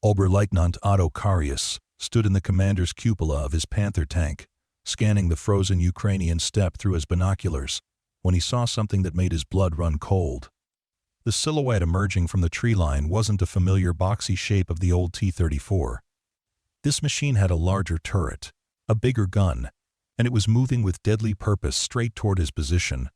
Oberleutnant Otto Carius stood in the commander's cupola of his Panther tank, scanning the frozen Ukrainian steppe through his binoculars, when he saw something that made his blood run cold. The silhouette emerging from the tree line wasn't a familiar boxy shape of the old T-34. This machine had a larger turret, a bigger gun, and it was moving with deadly purpose straight toward his position.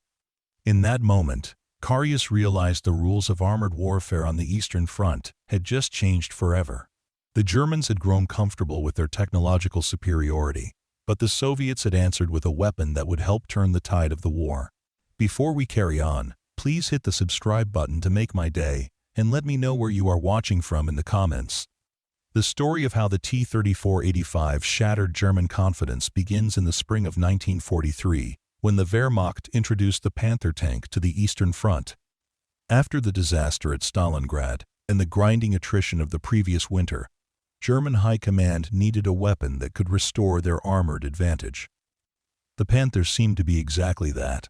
In that moment, Carius realized the rules of armored warfare on the Eastern Front had just changed forever. The Germans had grown comfortable with their technological superiority, but the Soviets had answered with a weapon that would help turn the tide of the war. Before we carry on, please hit the subscribe button to make my day, and let me know where you are watching from in the comments. The story of how the T-34-85 shattered German confidence begins in the spring of 1943, when the Wehrmacht introduced the Panther tank to the Eastern Front. After the disaster at Stalingrad and the grinding attrition of the previous winter, German high command needed a weapon that could restore their armored advantage. The Panther seemed to be exactly that.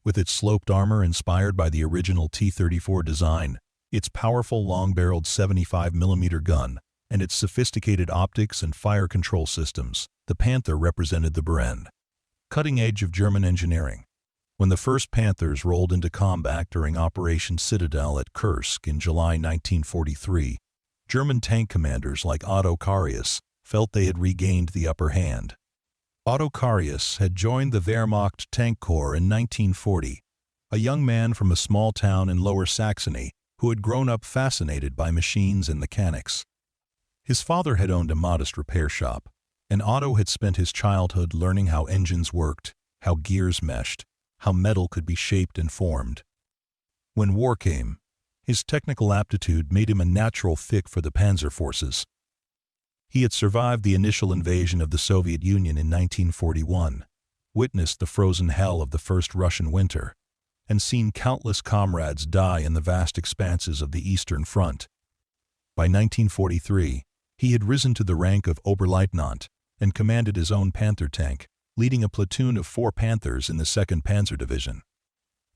With its sloped armor inspired by the original T-34 design, its powerful long-barreled 75mm gun, and its sophisticated optics and fire control systems, the Panther represented the brand. Cutting edge of German engineering. When the first Panthers rolled into combat during Operation Citadel at Kursk in July 1943, German tank commanders like Otto Carius felt they had regained the upper hand. Otto Carius had joined the Wehrmacht Tank Corps in 1940, a young man from a small town in Lower Saxony who had grown up fascinated by machines and mechanics. His father had owned a modest repair shop, and Otto had spent his childhood learning how engines worked, how gears meshed, how metal could be shaped and formed. When war came, his technical aptitude made him a natural fit for the Panzer forces. He had survived the initial invasion of the Soviet Union in 1941, witnessed the frozen hell of the first Russian winter, and seen countless comrades die in the vast expanses of the Eastern Front. By 1943, he had risen to the rank of Oberleutnant and commanded his own Panther tank, leading a platoon of 4 Panthers in the 2nd Panzer Division.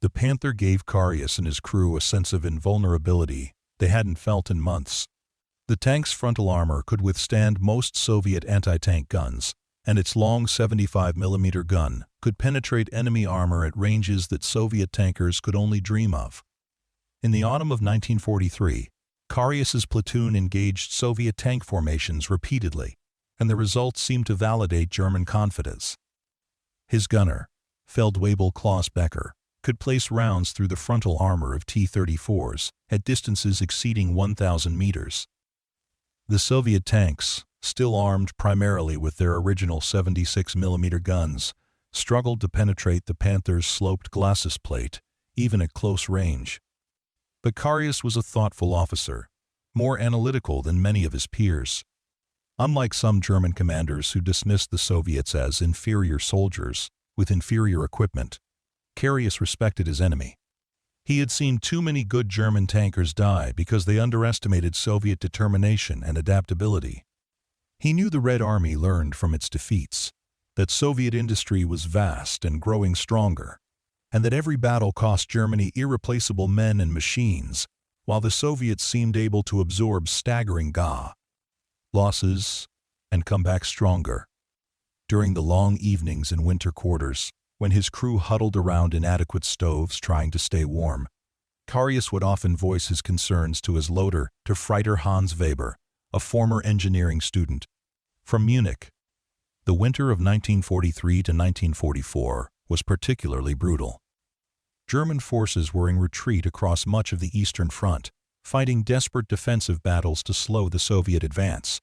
The Panther gave Carius and his crew a sense of invulnerability they hadn't felt in months. The tank's frontal armor could withstand most Soviet anti-tank guns, and its long 75mm gun could penetrate enemy armor at ranges that Soviet tankers could only dream of. In the autumn of 1943, Carius's platoon engaged Soviet tank formations repeatedly, and the results seemed to validate German confidence. His gunner, Feldwebel Klaus Becker, could place rounds through the frontal armor of T-34s at distances exceeding 1,000 meters. The Soviet tanks, still armed primarily with their original 76mm guns, struggled to penetrate the Panther's sloped glacis plate, even at close range. But Carius was a thoughtful officer, more analytical than many of his peers. Unlike some German commanders who dismissed the Soviets as inferior soldiers with inferior equipment, Carius respected his enemy. He had seen too many good German tankers die because they underestimated Soviet determination and adaptability. He knew the Red Army learned from its defeats, that Soviet industry was vast and growing stronger, and that every battle cost Germany irreplaceable men and machines, while the Soviets seemed able to absorb staggering losses and come back stronger. During the long evenings in winter quarters, when his crew huddled around inadequate stoves trying to stay warm, Carius would often voice his concerns to his loader, to Freiter Hans Weber, a former engineering student from Munich. The winter of 1943 to 1944 was particularly brutal. German forces were in retreat across much of the Eastern Front, fighting desperate defensive battles to slow the Soviet advance.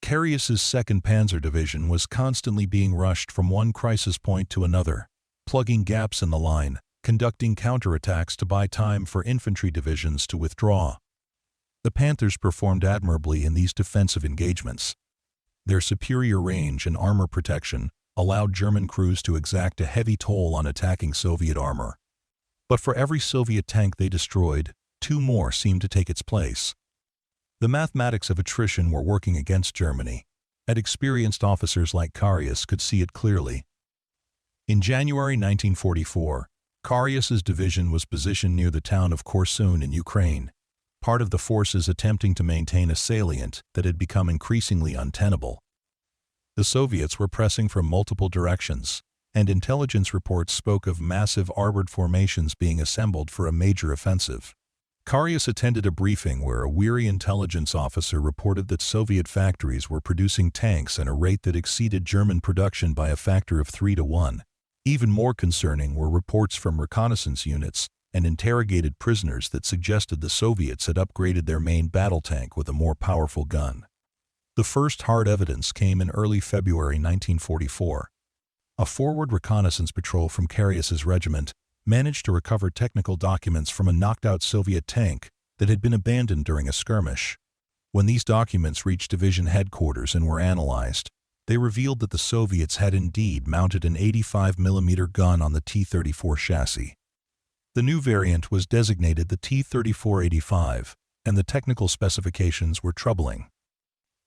Carius's 2nd Panzer Division was constantly being rushed from one crisis point to another, plugging gaps in the line, conducting counterattacks to buy time for infantry divisions to withdraw. The Panthers performed admirably in these defensive engagements. Their superior range and armor protection allowed German crews to exact a heavy toll on attacking Soviet armor. But for every Soviet tank they destroyed, 2 more seemed to take its place. The mathematics of attrition were working against Germany, and experienced officers like Carius could see it clearly. In January 1944, Carius's division was positioned near the town of Korsun in Ukraine. part of the forces attempting to maintain a salient that had become increasingly untenable. The Soviets were pressing from multiple directions, and intelligence reports spoke of massive armored formations being assembled for a major offensive. Carius attended a briefing where a weary intelligence officer reported that Soviet factories were producing tanks at a rate that exceeded German production by a factor of 3 to 1. Even more concerning were reports from reconnaissance units and interrogated prisoners that suggested the Soviets had upgraded their main battle tank with a more powerful gun. The first hard evidence came in early February 1944. A forward reconnaissance patrol from Carius's regiment managed to recover technical documents from a knocked-out Soviet tank that had been abandoned during a skirmish. When these documents reached division headquarters and were analyzed, they revealed that the Soviets had indeed mounted an 85mm gun on the T-34 chassis. The new variant was designated the T-34-85, and the technical specifications were troubling.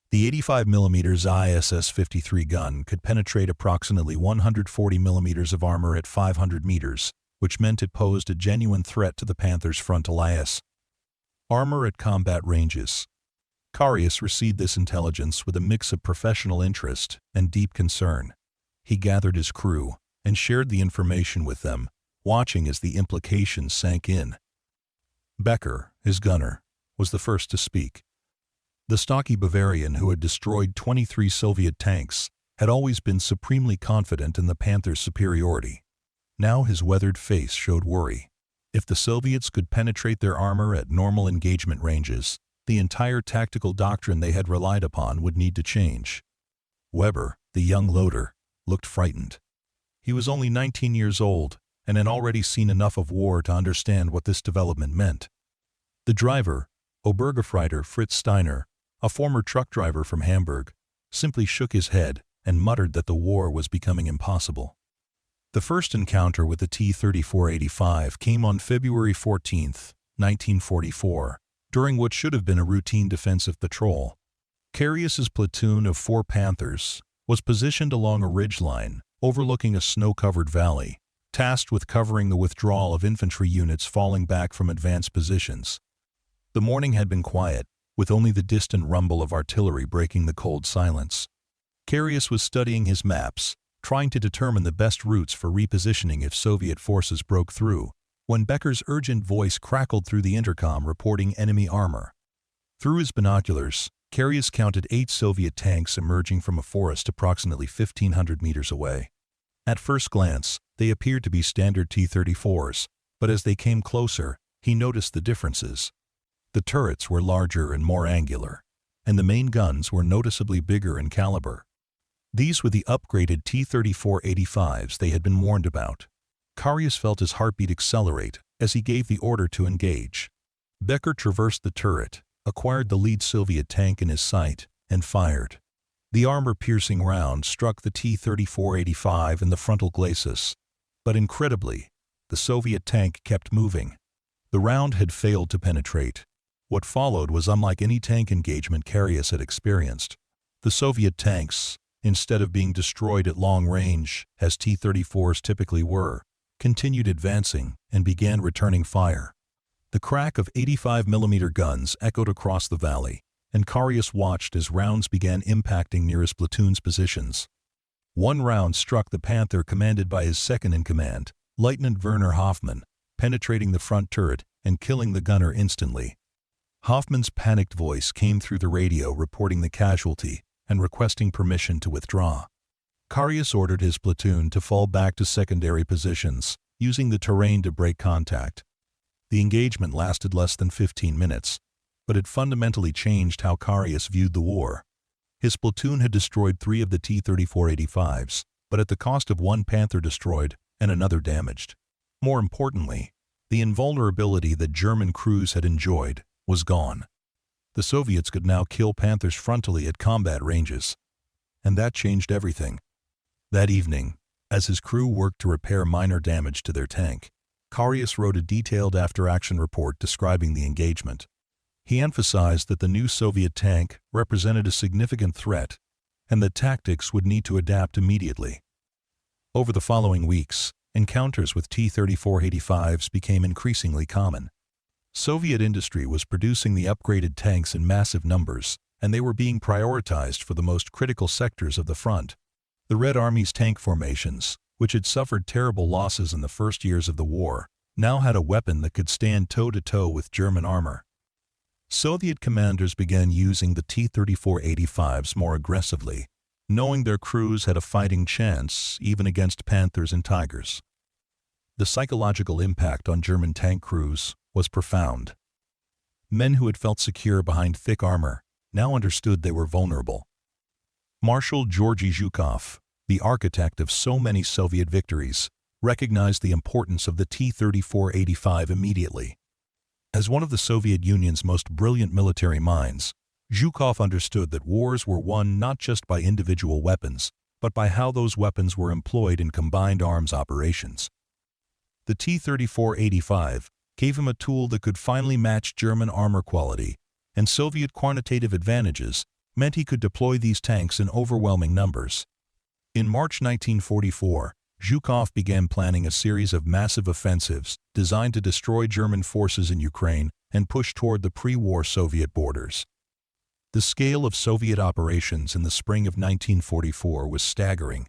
The 85mm ISS-53 gun could penetrate approximately 140mm of armor at 500 meters, which meant it posed a genuine threat to the Panther's frontal IS. Armor at combat ranges. Carius received this intelligence with a mix of professional interest and deep concern. He gathered his crew and shared the information with them, watching as the implications sank in. Becker, his gunner, was the first to speak. The stocky Bavarian who had destroyed 23 Soviet tanks had always been supremely confident in the Panther's superiority. Now his weathered face showed worry. If the Soviets could penetrate their armor at normal engagement ranges, the entire tactical doctrine they had relied upon would need to change. Weber, the young loader, looked frightened. He was only 19 years old and had already seen enough of war to understand what this development meant. The driver, Obergefreiter Fritz Steiner, a former truck driver from Hamburg, simply shook his head and muttered that the war was becoming impossible. The first encounter with the T-34-85 came on February 14, 1944, during what should have been a routine defensive patrol. Carius's platoon of 4 Panthers was positioned along a ridgeline overlooking a snow-covered valley, tasked with covering the withdrawal of infantry units falling back from advanced positions. The morning had been quiet, with only the distant rumble of artillery breaking the cold silence. Carius was studying his maps, trying to determine the best routes for repositioning if Soviet forces broke through, when Becker's urgent voice crackled through the intercom reporting enemy armor. Through his binoculars, Carius counted 8 Soviet tanks emerging from a forest approximately 1,500 meters away. At first glance, they appeared to be standard T-34s, but as they came closer, he noticed the differences. The turrets were larger and more angular, and the main guns were noticeably bigger in caliber. These were the upgraded T-34-85s they had been warned about. Carius felt his heartbeat accelerate as he gave the order to engage. Becker traversed the turret, acquired the lead Soviet tank in his sight, and fired. The armor-piercing round struck the T-34-85 in the frontal glacis, but incredibly, the Soviet tank kept moving. The round had failed to penetrate. What followed was unlike any tank engagement Carius had experienced. The Soviet tanks, instead of being destroyed at long range, as T-34s typically were, continued advancing and began returning fire. The crack of 85mm guns echoed across the valley, and Carius watched as rounds began impacting near his platoon's positions. One round struck the Panther commanded by his second-in-command, Lieutenant Werner Hoffmann, penetrating the front turret and killing the gunner instantly. Hoffmann's panicked voice came through the radio reporting the casualty and requesting permission to withdraw. Carius ordered his platoon to fall back to secondary positions, using the terrain to break contact. The engagement lasted less than 15 minutes, but it fundamentally changed how Carius viewed the war. His platoon had destroyed 3 of the T-34-85s, but at the cost of 1 Panther destroyed and another damaged. More importantly, the invulnerability that German crews had enjoyed was gone. The Soviets could now kill Panthers frontally at combat ranges, and that changed everything. That evening, as his crew worked to repair minor damage to their tank, Carius wrote a detailed after-action report describing the engagement. He emphasized that the new Soviet tank represented a significant threat and that tactics would need to adapt immediately. Over the following weeks, encounters with T-34-85s became increasingly common. Soviet industry was producing the upgraded tanks in massive numbers, and they were being prioritized for the most critical sectors of the front. The Red Army's tank formations, which had suffered terrible losses in the first years of the war, now had a weapon that could stand toe-to-toe with German armor. Soviet commanders began using the T-34-85s more aggressively, knowing their crews had a fighting chance even against Panthers and Tigers. The psychological impact on German tank crews was profound. Men who had felt secure behind thick armor now understood they were vulnerable. Marshal Georgy Zhukov, the architect of so many Soviet victories, recognized the importance of the T-34-85 immediately. As one of the Soviet Union's most brilliant military minds, Zhukov understood that wars were won not just by individual weapons, but by how those weapons were employed in combined arms operations. The T-34-85 gave him a tool that could finally match German armor quality, and Soviet quantitative advantages meant he could deploy these tanks in overwhelming numbers. In March 1944, Zhukov began planning a series of massive offensives designed to destroy German forces in Ukraine and push toward the pre-war Soviet borders. The scale of Soviet operations in the spring of 1944 was staggering.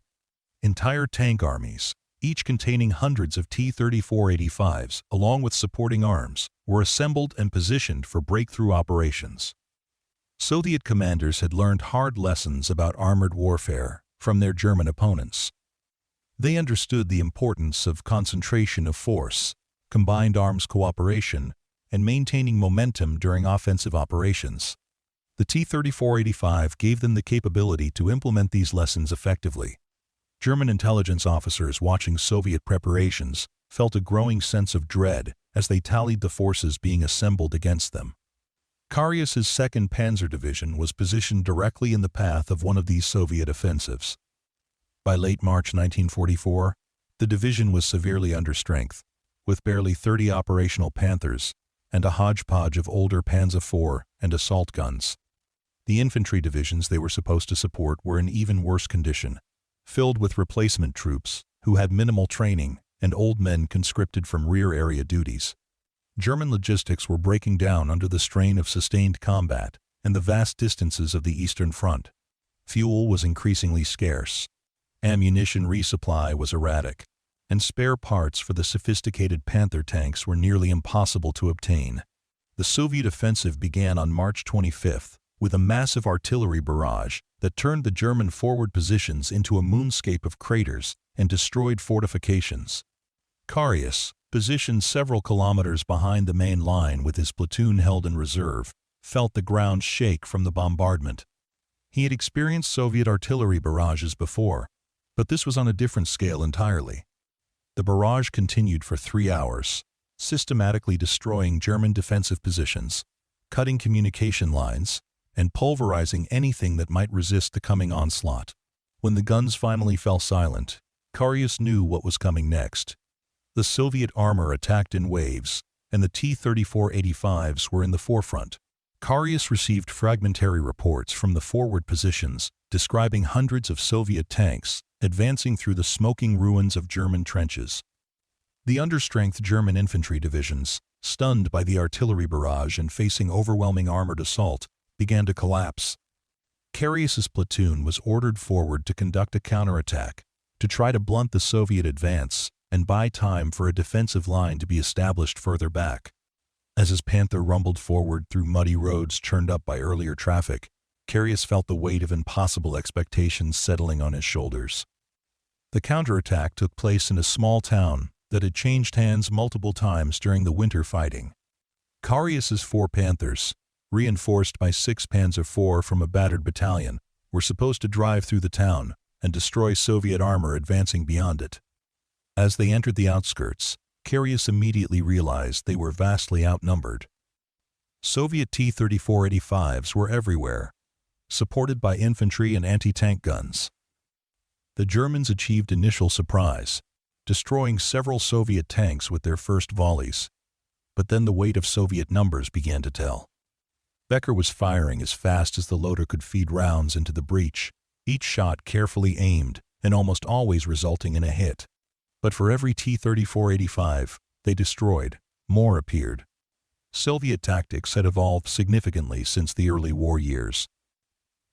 Entire tank armies, each containing hundreds of T-34-85s along with supporting arms, were assembled and positioned for breakthrough operations. Soviet commanders had learned hard lessons about armored warfare from their German opponents. They understood the importance of concentration of force, combined arms cooperation, and maintaining momentum during offensive operations. The T-34-85 gave them the capability to implement these lessons effectively. German intelligence officers watching Soviet preparations felt a growing sense of dread as they tallied the forces being assembled against them. Carius's 2nd Panzer Division was positioned directly in the path of one of these Soviet offensives. By late March 1944, the division was severely under strength, with barely 30 operational Panthers and a hodgepodge of older Panzer IV and assault guns. The infantry divisions they were supposed to support were in even worse condition, filled with replacement troops who had minimal training and old men conscripted from rear area duties. German logistics were breaking down under the strain of sustained combat and the vast distances of the Eastern Front. Fuel was increasingly scarce. Ammunition resupply was erratic, and spare parts for the sophisticated Panther tanks were nearly impossible to obtain. The Soviet offensive began on March 25 with a massive artillery barrage that turned the German forward positions into a moonscape of craters and destroyed fortifications. Carius, positioned several kilometers behind the main line with his platoon held in reserve, felt the ground shake from the bombardment. He had experienced Soviet artillery barrages before, but this was on a different scale entirely. The barrage continued for 3 hours, systematically destroying German defensive positions, cutting communication lines, and pulverizing anything that might resist the coming onslaught. When the guns finally fell silent, Carius knew what was coming next. The Soviet armor attacked in waves, and the T-34-85s were in the forefront. Carius received fragmentary reports from the forward positions describing hundreds of Soviet tanks advancing through the smoking ruins of German trenches. The understrength German infantry divisions, stunned by the artillery barrage and facing overwhelming armored assault, began to collapse. Carius's platoon was ordered forward to conduct a counterattack, to try to blunt the Soviet advance and buy time for a defensive line to be established further back. As his Panther rumbled forward through muddy roads churned up by earlier traffic, Carius felt the weight of impossible expectations settling on his shoulders. The counterattack took place in a small town that had changed hands multiple times during the winter fighting. Carius's 4 Panthers, reinforced by 6 Panzer IV from a battered battalion, were supposed to drive through the town and destroy Soviet armor advancing beyond it. As they entered the outskirts, Carius immediately realized they were vastly outnumbered. Soviet T-34-85s were everywhere, supported by infantry and anti-tank guns. The Germans achieved initial surprise, destroying several Soviet tanks with their first volleys. But then the weight of Soviet numbers began to tell. Becker was firing as fast as the loader could feed rounds into the breach, each shot carefully aimed and almost always resulting in a hit. But for every T-34-85 they destroyed, more appeared. Soviet tactics had evolved significantly since the early war years.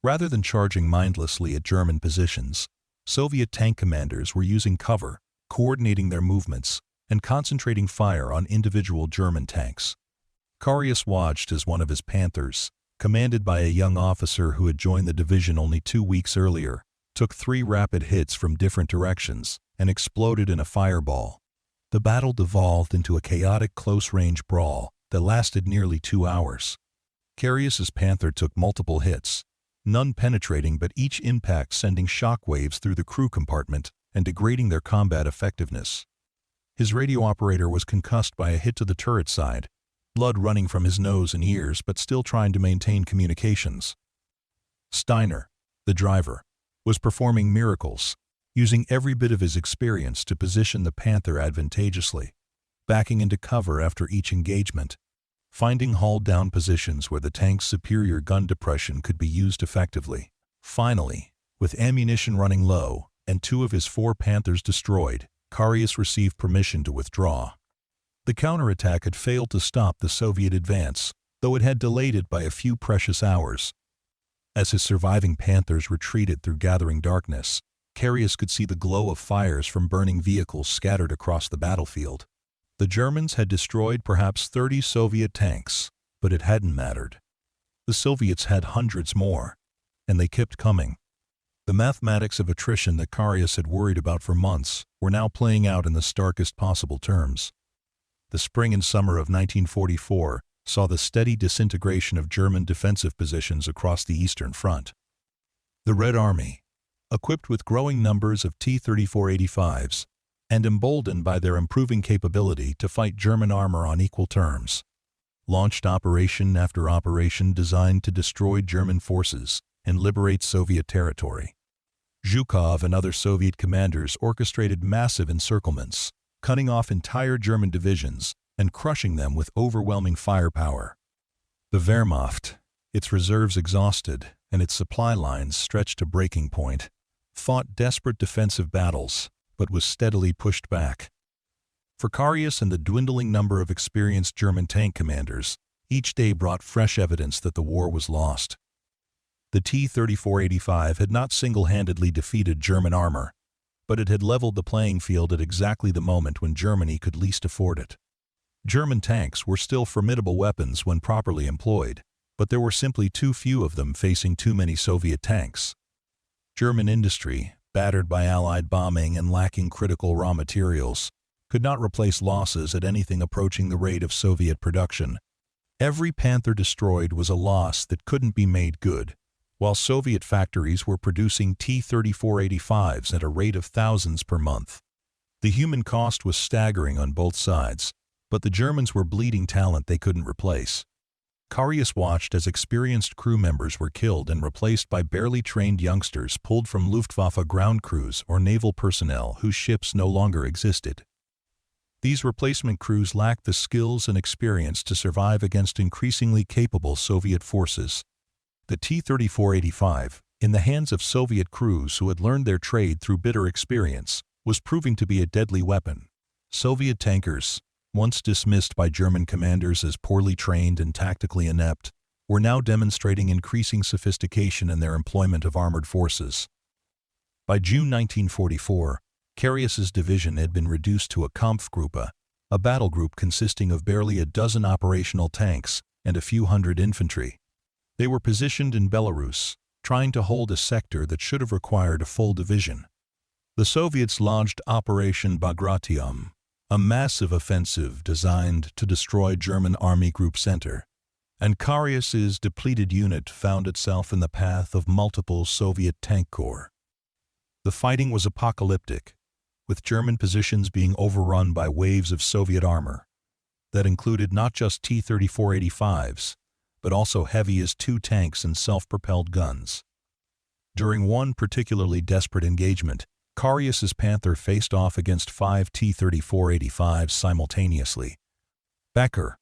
Rather than charging mindlessly at German positions, Soviet tank commanders were using cover, coordinating their movements, and concentrating fire on individual German tanks. Carius watched as one of his Panthers, commanded by a young officer who had joined the division only 2 weeks earlier, took 3 rapid hits from different directions and exploded in a fireball. The battle devolved into a chaotic close-range brawl that lasted nearly 2 hours. Carius's Panther took multiple hits, none penetrating but each impact sending shockwaves through the crew compartment and degrading their combat effectiveness. His radio operator was concussed by a hit to the turret side, blood running from his nose and ears but still trying to maintain communications. Steiner, the driver, was performing miracles, using every bit of his experience to position the Panther advantageously, backing into cover after each engagement, finding hull-down positions where the tank's superior gun depression could be used effectively. Finally, with ammunition running low and 2 of his 4 Panthers destroyed, Carius received permission to withdraw. The counterattack had failed to stop the Soviet advance, though it had delayed it by a few precious hours. As his surviving Panthers retreated through gathering darkness, Carius could see the glow of fires from burning vehicles scattered across the battlefield. The Germans had destroyed perhaps 30 Soviet tanks, but it hadn't mattered. The Soviets had hundreds more, and they kept coming. The mathematics of attrition that Carius had worried about for months were now playing out in the starkest possible terms. The spring and summer of 1944 saw the steady disintegration of German defensive positions across the Eastern Front. The Red Army, equipped with growing numbers of T-34-85s, and emboldened by their improving capability to fight German armor on equal terms, launched operation after operation designed to destroy German forces and liberate Soviet territory. Zhukov and other Soviet commanders orchestrated massive encirclements, cutting off entire German divisions and crushing them with overwhelming firepower. The Wehrmacht, its reserves exhausted and its supply lines stretched to breaking point, fought desperate defensive battles, but was steadily pushed back. For Carius and the dwindling number of experienced German tank commanders, each day brought fresh evidence that the war was lost. The T-34-85 had not single-handedly defeated German armor, but it had leveled the playing field at exactly the moment when Germany could least afford it. German tanks were still formidable weapons when properly employed, but there were simply too few of them facing too many Soviet tanks. German industry, battered by Allied bombing and lacking critical raw materials, could not replace losses at anything approaching the rate of Soviet production. Every Panther destroyed was a loss that couldn't be made good, while Soviet factories were producing T-34-85s at a rate of thousands per month. The human cost was staggering on both sides, but the Germans were bleeding talent they couldn't replace. Carius watched as experienced crew members were killed and replaced by barely trained youngsters pulled from Luftwaffe ground crews or naval personnel whose ships no longer existed. These replacement crews lacked the skills and experience to survive against increasingly capable Soviet forces. The T-34-85, in the hands of Soviet crews who had learned their trade through bitter experience, was proving to be a deadly weapon. Soviet tankers, once dismissed by German commanders as poorly trained and tactically inept, were now demonstrating increasing sophistication in their employment of armored forces. By June 1944, Carius's division had been reduced to a Kampfgruppe, a battle group consisting of barely a dozen operational tanks and a few hundred infantry. They were positioned in Belarus, trying to hold a sector that should have required a full division. The Soviets launched Operation Bagration, a massive offensive designed to destroy German Army Group Center, and Carius's depleted unit found itself in the path of multiple Soviet tank corps. The fighting was apocalyptic, with German positions being overrun by waves of Soviet armor that included not just T-34-85s, but also heavy as-2 tanks and self-propelled guns. During one particularly desperate engagement, Carius's Panther faced off against 5 T-34-85s simultaneously. Becker,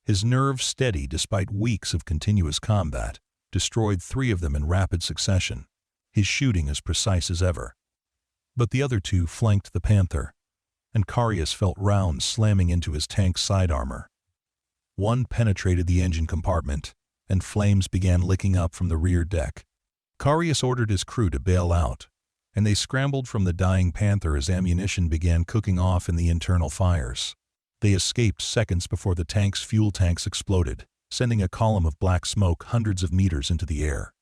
his nerves steady despite weeks of continuous combat, destroyed 3 of them in rapid succession, his shooting as precise as ever. But the other 2 flanked the Panther, and Carius felt rounds slamming into his tank's side armor. One penetrated the engine compartment, and flames began licking up from the rear deck. Carius ordered his crew to bail out, and they scrambled from the dying Panther as ammunition began cooking off in the internal fires. They escaped seconds before the tank's fuel tanks exploded, sending a column of black smoke hundreds of meters into the air.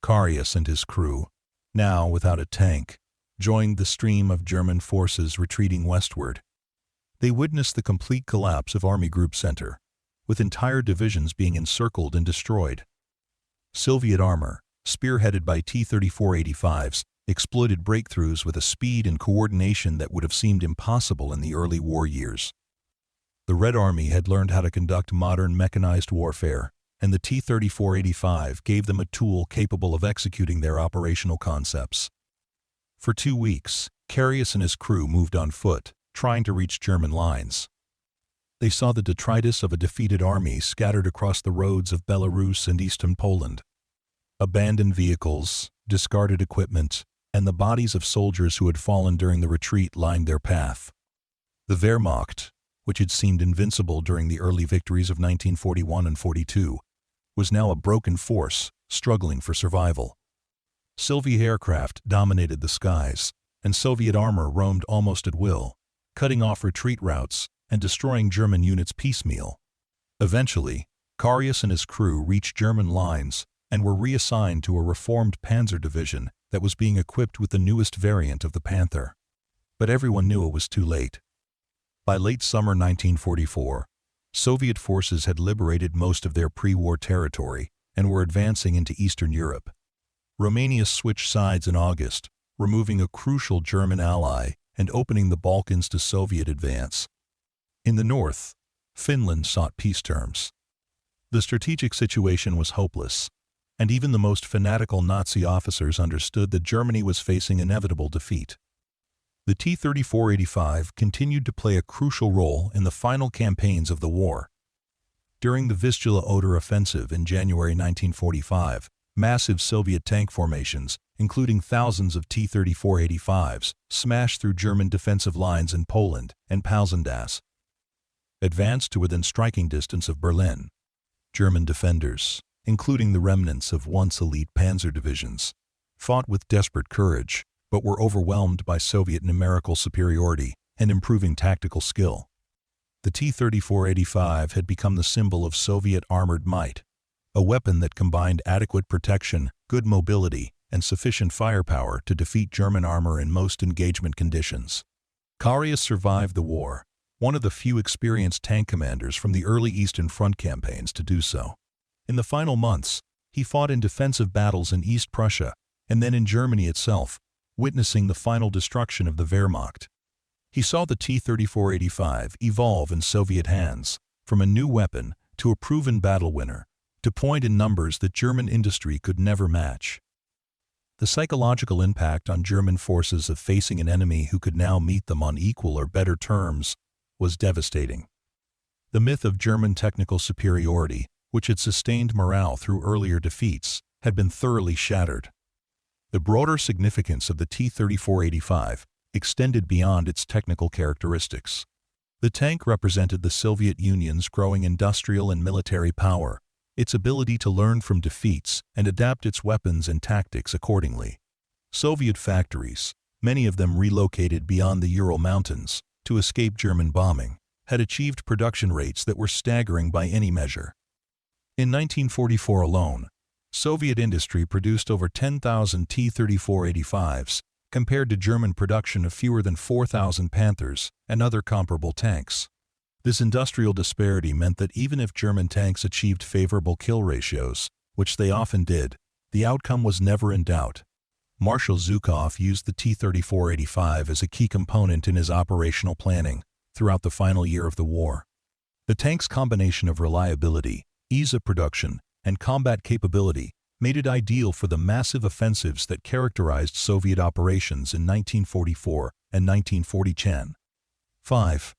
Carius and his crew, now without a tank, joined the stream of German forces retreating westward. They witnessed the complete collapse of Army Group Center, with entire divisions being encircled and destroyed. Soviet armor, spearheaded by T-34-85s, exploited breakthroughs with a speed and coordination that would have seemed impossible in the early war years. The Red Army had learned how to conduct modern mechanized warfare, and the T-34-85 gave them a tool capable of executing their operational concepts. For 2 weeks, Carius and his crew moved on foot, trying to reach German lines. They saw the detritus of a defeated army scattered across the roads of Belarus and eastern Poland. Abandoned vehicles, discarded equipment, and the bodies of soldiers who had fallen during the retreat lined their path. The Wehrmacht, which had seemed invincible during the early victories of 1941 and 42, was now a broken force, struggling for survival. Soviet aircraft dominated the skies, and Soviet armor roamed almost at will, cutting off retreat routes and destroying German units piecemeal. Eventually, Carius and his crew reached German lines and were reassigned to a reformed Panzer division that was being equipped with the newest variant of the Panther. But everyone knew it was too late. By late summer 1944, Soviet forces had liberated most of their pre-war territory and were advancing into Eastern Europe. Romania switched sides in August, removing a crucial German ally and opening the Balkans to Soviet advance. In the north, Finland sought peace terms. The strategic situation was hopeless, and even the most fanatical Nazi officers understood that Germany was facing inevitable defeat. The T-34-85 continued to play a crucial role in the final campaigns of the war. During the Vistula-Oder offensive in January 1945, massive Soviet tank formations, including thousands of T-34-85s, smashed through German defensive lines in Poland and Pałęsy, advanced to within striking distance of Berlin. German defenders, including the remnants of once elite panzer divisions, fought with desperate courage, but were overwhelmed by Soviet numerical superiority and improving tactical skill. The T-34-85 had become the symbol of Soviet armored might, a weapon that combined adequate protection, good mobility, and sufficient firepower to defeat German armor in most engagement conditions. Carius survived the war, one of the few experienced tank commanders from the early Eastern Front campaigns to do so. In the final months, he fought in defensive battles in East Prussia and then in Germany itself, witnessing the final destruction of the Wehrmacht. He saw the T-34-85 evolve in Soviet hands, from a new weapon to a proven battle winner, to point in numbers that German industry could never match. The psychological impact on German forces of facing an enemy who could now meet them on equal or better terms was devastating. The myth of German technical superiority, which had sustained morale through earlier defeats, had been thoroughly shattered. The broader significance of the T-34-85 extended beyond its technical characteristics. The tank represented the Soviet Union's growing industrial and military power, its ability to learn from defeats and adapt its weapons and tactics accordingly. Soviet factories, many of them relocated beyond the Ural Mountains to escape German bombing, had achieved production rates that were staggering by any measure. In 1944 alone, Soviet industry produced over 10,000 T-34-85s, compared to German production of fewer than 4,000 Panthers and other comparable tanks. This industrial disparity meant that even if German tanks achieved favorable kill ratios, which they often did, the outcome was never in doubt. Marshal Zhukov used the T-34-85 as a key component in his operational planning throughout the final year of the war. The tank's combination of reliability, ease of production, and combat capability made it ideal for the massive offensives that characterized Soviet operations in 1944 and 1940. 5.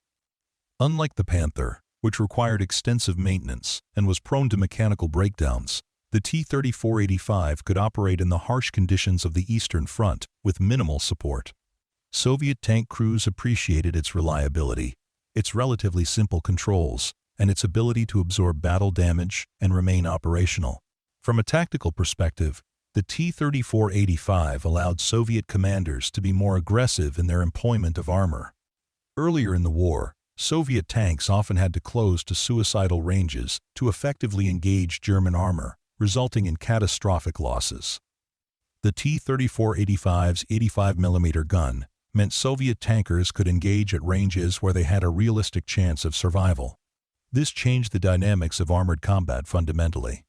Unlike the Panther, which required extensive maintenance and was prone to mechanical breakdowns, the T-34-85 could operate in the harsh conditions of the Eastern Front with minimal support. Soviet tank crews appreciated its reliability, its relatively simple controls, and its ability to absorb battle damage and remain operational. From a tactical perspective, the T-34-85 allowed Soviet commanders to be more aggressive in their employment of armor. Earlier in the war, Soviet tanks often had to close to suicidal ranges to effectively engage German armor, resulting in catastrophic losses. The T-34-85's 85mm gun meant Soviet tankers could engage at ranges where they had a realistic chance of survival. This changed the dynamics of armored combat fundamentally.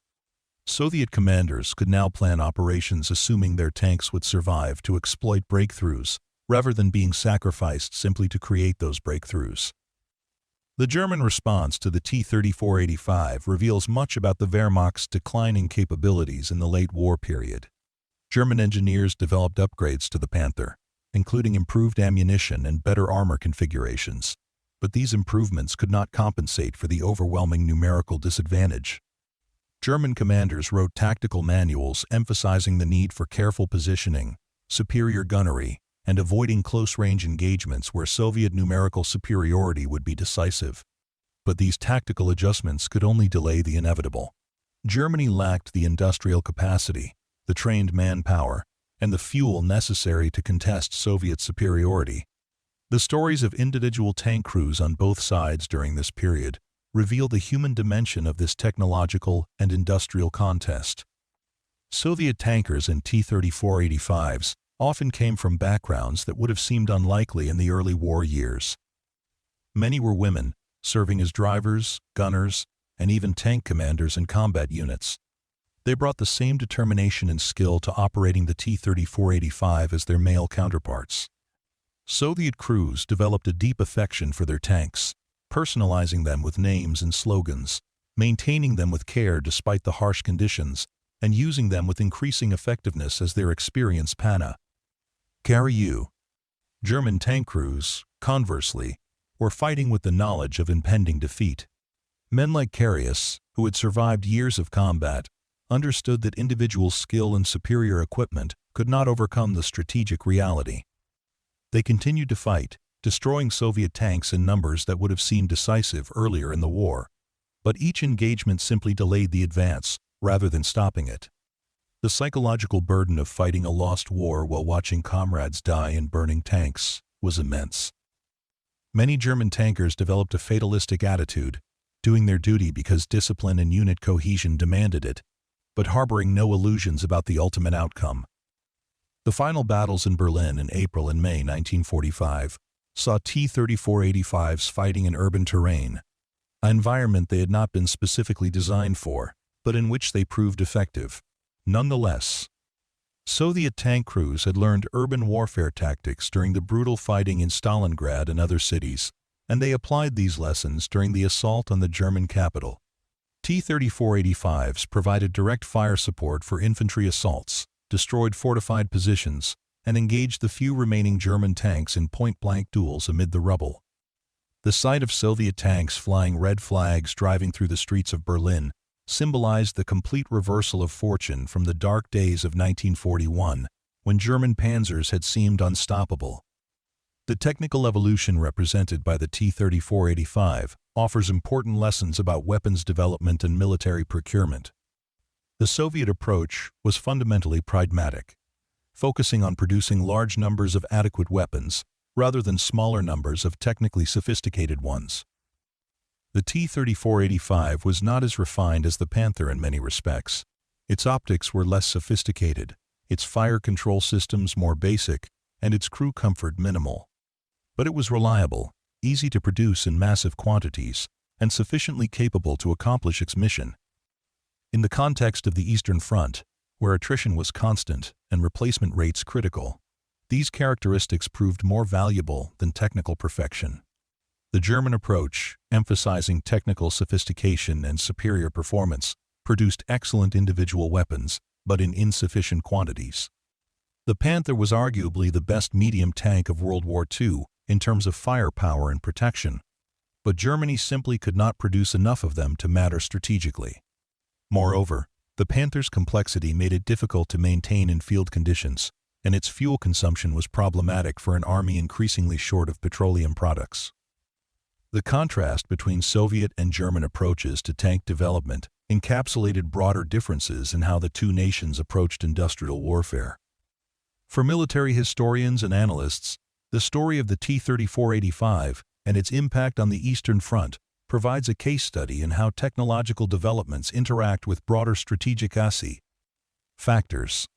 Soviet commanders could now plan operations assuming their tanks would survive to exploit breakthroughs, rather than being sacrificed simply to create those breakthroughs. The German response to the T-34-85 reveals much about the Wehrmacht's declining capabilities in the late war period. German engineers developed upgrades to the Panther, including improved ammunition and better armor configurations, but these improvements could not compensate for the overwhelming numerical disadvantage. German commanders wrote tactical manuals emphasizing the need for careful positioning, superior gunnery, and avoiding close-range engagements where Soviet numerical superiority would be decisive. But these tactical adjustments could only delay the inevitable. Germany lacked the industrial capacity, the trained manpower, and the fuel necessary to contest Soviet superiority. The stories of individual tank crews on both sides during this period reveal the human dimension of this technological and industrial contest. Soviet tankers and T-34-85s often came from backgrounds that would have seemed unlikely in the early war years. Many were women, serving as drivers, gunners, and even tank commanders in combat units. They brought the same determination and skill to operating the T-34-85 as their male counterparts. Soviet crews developed a deep affection for their tanks, personalizing them with names and slogans, maintaining them with care despite the harsh conditions, and using them with increasing effectiveness as their experience pana. Carry you. German tank crews, conversely, were fighting with the knowledge of impending defeat. Men like Carius, who had survived years of combat, understood that individual skill and superior equipment could not overcome the strategic reality. They continued to fight, destroying Soviet tanks in numbers that would have seemed decisive earlier in the war. But each engagement simply delayed the advance, rather than stopping it. The psychological burden of fighting a lost war while watching comrades die in burning tanks was immense. Many German tankers developed a fatalistic attitude, doing their duty because discipline and unit cohesion demanded it, but harboring no illusions about the ultimate outcome. The final battles in Berlin in April and May 1945 saw T-34-85s fighting in urban terrain, an environment they had not been specifically designed for, but in which they proved effective. Nonetheless, Soviet tank crews had learned urban warfare tactics during the brutal fighting in Stalingrad and other cities, and they applied these lessons during the assault on the German capital. T-34-85s provided direct fire support for infantry assaults, destroyed fortified positions, and engaged the few remaining German tanks in point-blank duels amid the rubble. The sight of Soviet tanks flying red flags driving through the streets of Berlin symbolized the complete reversal of fortune from the dark days of 1941, when German panzers had seemed unstoppable. The technical evolution represented by the T-34-85 offers important lessons about weapons development and military procurement. The Soviet approach was fundamentally pragmatic, focusing on producing large numbers of adequate weapons rather than smaller numbers of technically sophisticated ones. The T-34-85 was not as refined as the Panther in many respects. Its optics were less sophisticated, its fire control systems more basic, and its crew comfort minimal. But it was reliable, easy to produce in massive quantities, and sufficiently capable to accomplish its mission. In the context of the Eastern Front, where attrition was constant and replacement rates critical, these characteristics proved more valuable than technical perfection. The German approach, emphasizing technical sophistication and superior performance, produced excellent individual weapons, but in insufficient quantities. The Panther was arguably the best medium tank of World War II in terms of firepower and protection, but Germany simply could not produce enough of them to matter strategically. Moreover, the Panther's complexity made it difficult to maintain in field conditions, and its fuel consumption was problematic for an army increasingly short of petroleum products. The contrast between Soviet and German approaches to tank development encapsulated broader differences in how the two nations approached industrial warfare. For military historians and analysts, the story of the T-34-85 and its impact on the Eastern Front provides a case study in how technological developments interact with broader strategic factors.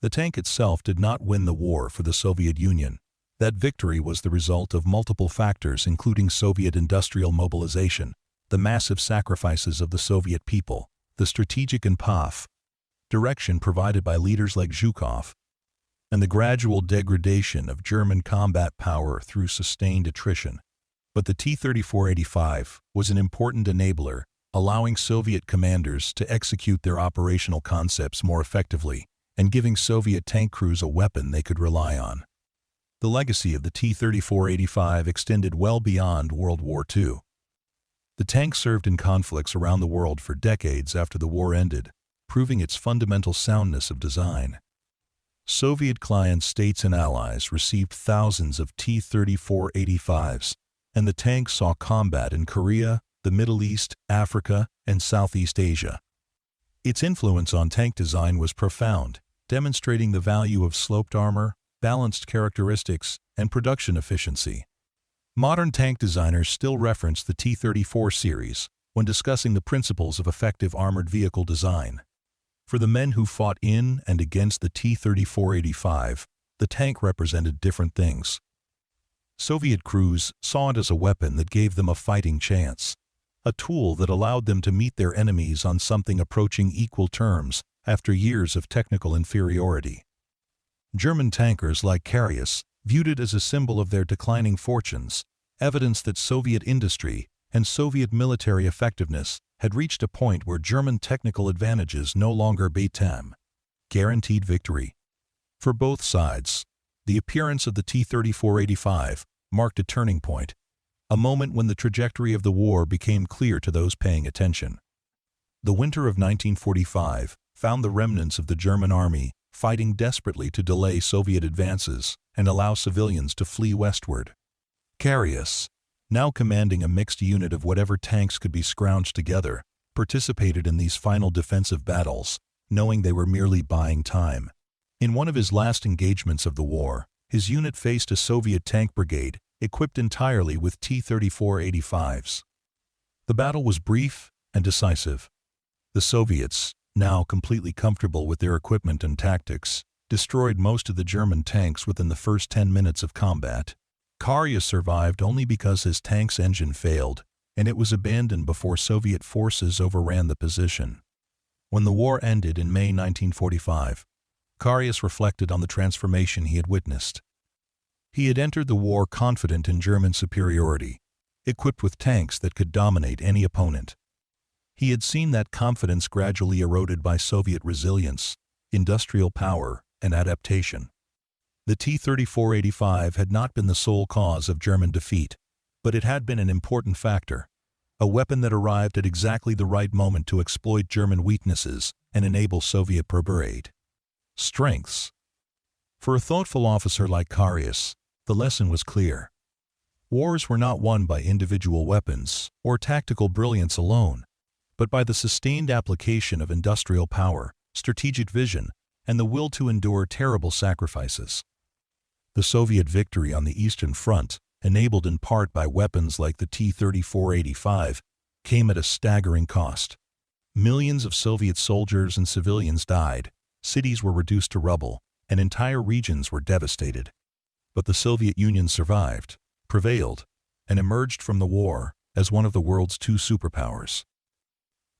The tank itself did not win the war for the Soviet Union. That victory was the result of multiple factors, including Soviet industrial mobilization, the massive sacrifices of the Soviet people, the strategic and direction provided by leaders like Zhukov, and the gradual degradation of German combat power through sustained attrition. But the T-34-85 was an important enabler, allowing Soviet commanders to execute their operational concepts more effectively and giving Soviet tank crews a weapon they could rely on. The legacy of the T-34-85 extended well beyond World War II. The tank served in conflicts around the world for decades after the war ended, proving its fundamental soundness of design. Soviet client states and allies received thousands of T-34-85s, and the tank saw combat in Korea, the Middle East, Africa, and Southeast Asia. Its influence on tank design was profound, demonstrating the value of sloped armor, balanced characteristics, and production efficiency. Modern tank designers still reference the T-34 series when discussing the principles of effective armored vehicle design. For the men who fought in and against the T-34-85, the tank represented different things. Soviet crews saw it as a weapon that gave them a fighting chance, a tool that allowed them to meet their enemies on something approaching equal terms after years of technical inferiority. German tankers like Carius viewed it as a symbol of their declining fortunes, evidence that Soviet industry and Soviet military effectiveness had reached a point where German technical advantages no longer guaranteed victory. For both sides, the appearance of the T-34-85 marked a turning point, a moment when the trajectory of the war became clear to those paying attention. The winter of 1945 found the remnants of the German army fighting desperately to delay Soviet advances and allow civilians to flee westward. Carius, now commanding a mixed unit of whatever tanks could be scrounged together, participated in these final defensive battles, knowing they were merely buying time. In one of his last engagements of the war, his unit faced a Soviet tank brigade equipped entirely with T-34-85s. The battle was brief and decisive. The Soviets, now completely comfortable with their equipment and tactics, destroyed most of the German tanks within the first 10 minutes of combat. Carius survived only because his tank's engine failed, and it was abandoned before Soviet forces overran the position. When the war ended in May 1945, Carius reflected on the transformation he had witnessed. He had entered the war confident in German superiority, equipped with tanks that could dominate any opponent. He had seen that confidence gradually eroded by Soviet resilience, industrial power, and adaptation. The T-34-85 had not been the sole cause of German defeat, but it had been an important factor, a weapon that arrived at exactly the right moment to exploit German weaknesses and enable Soviet strengths. For a thoughtful officer like Carius, the lesson was clear. Wars were not won by individual weapons or tactical brilliance alone, but by the sustained application of industrial power, strategic vision, and the will to endure terrible sacrifices. The Soviet victory on the Eastern Front, enabled in part by weapons like the T-34-85, came at a staggering cost. Millions of Soviet soldiers and civilians died, cities were reduced to rubble, and entire regions were devastated. But the Soviet Union survived, prevailed, and emerged from the war as one of the world's two superpowers.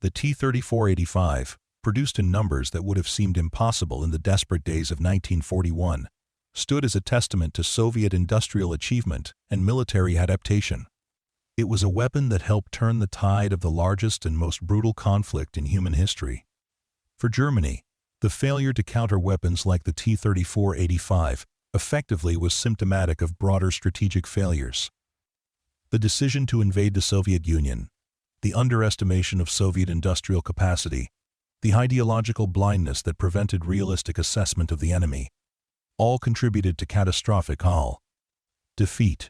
The T-34-85, produced in numbers that would have seemed impossible in the desperate days of 1941, stood as a testament to Soviet industrial achievement and military adaptation. It was a weapon that helped turn the tide of the largest and most brutal conflict in human history. For Germany, the failure to counter weapons like the T-34-85 effectively was symptomatic of broader strategic failures. The decision to invade the Soviet Union, the underestimation of Soviet industrial capacity, the ideological blindness that prevented realistic assessment of the enemy, all contributed to catastrophic defeat.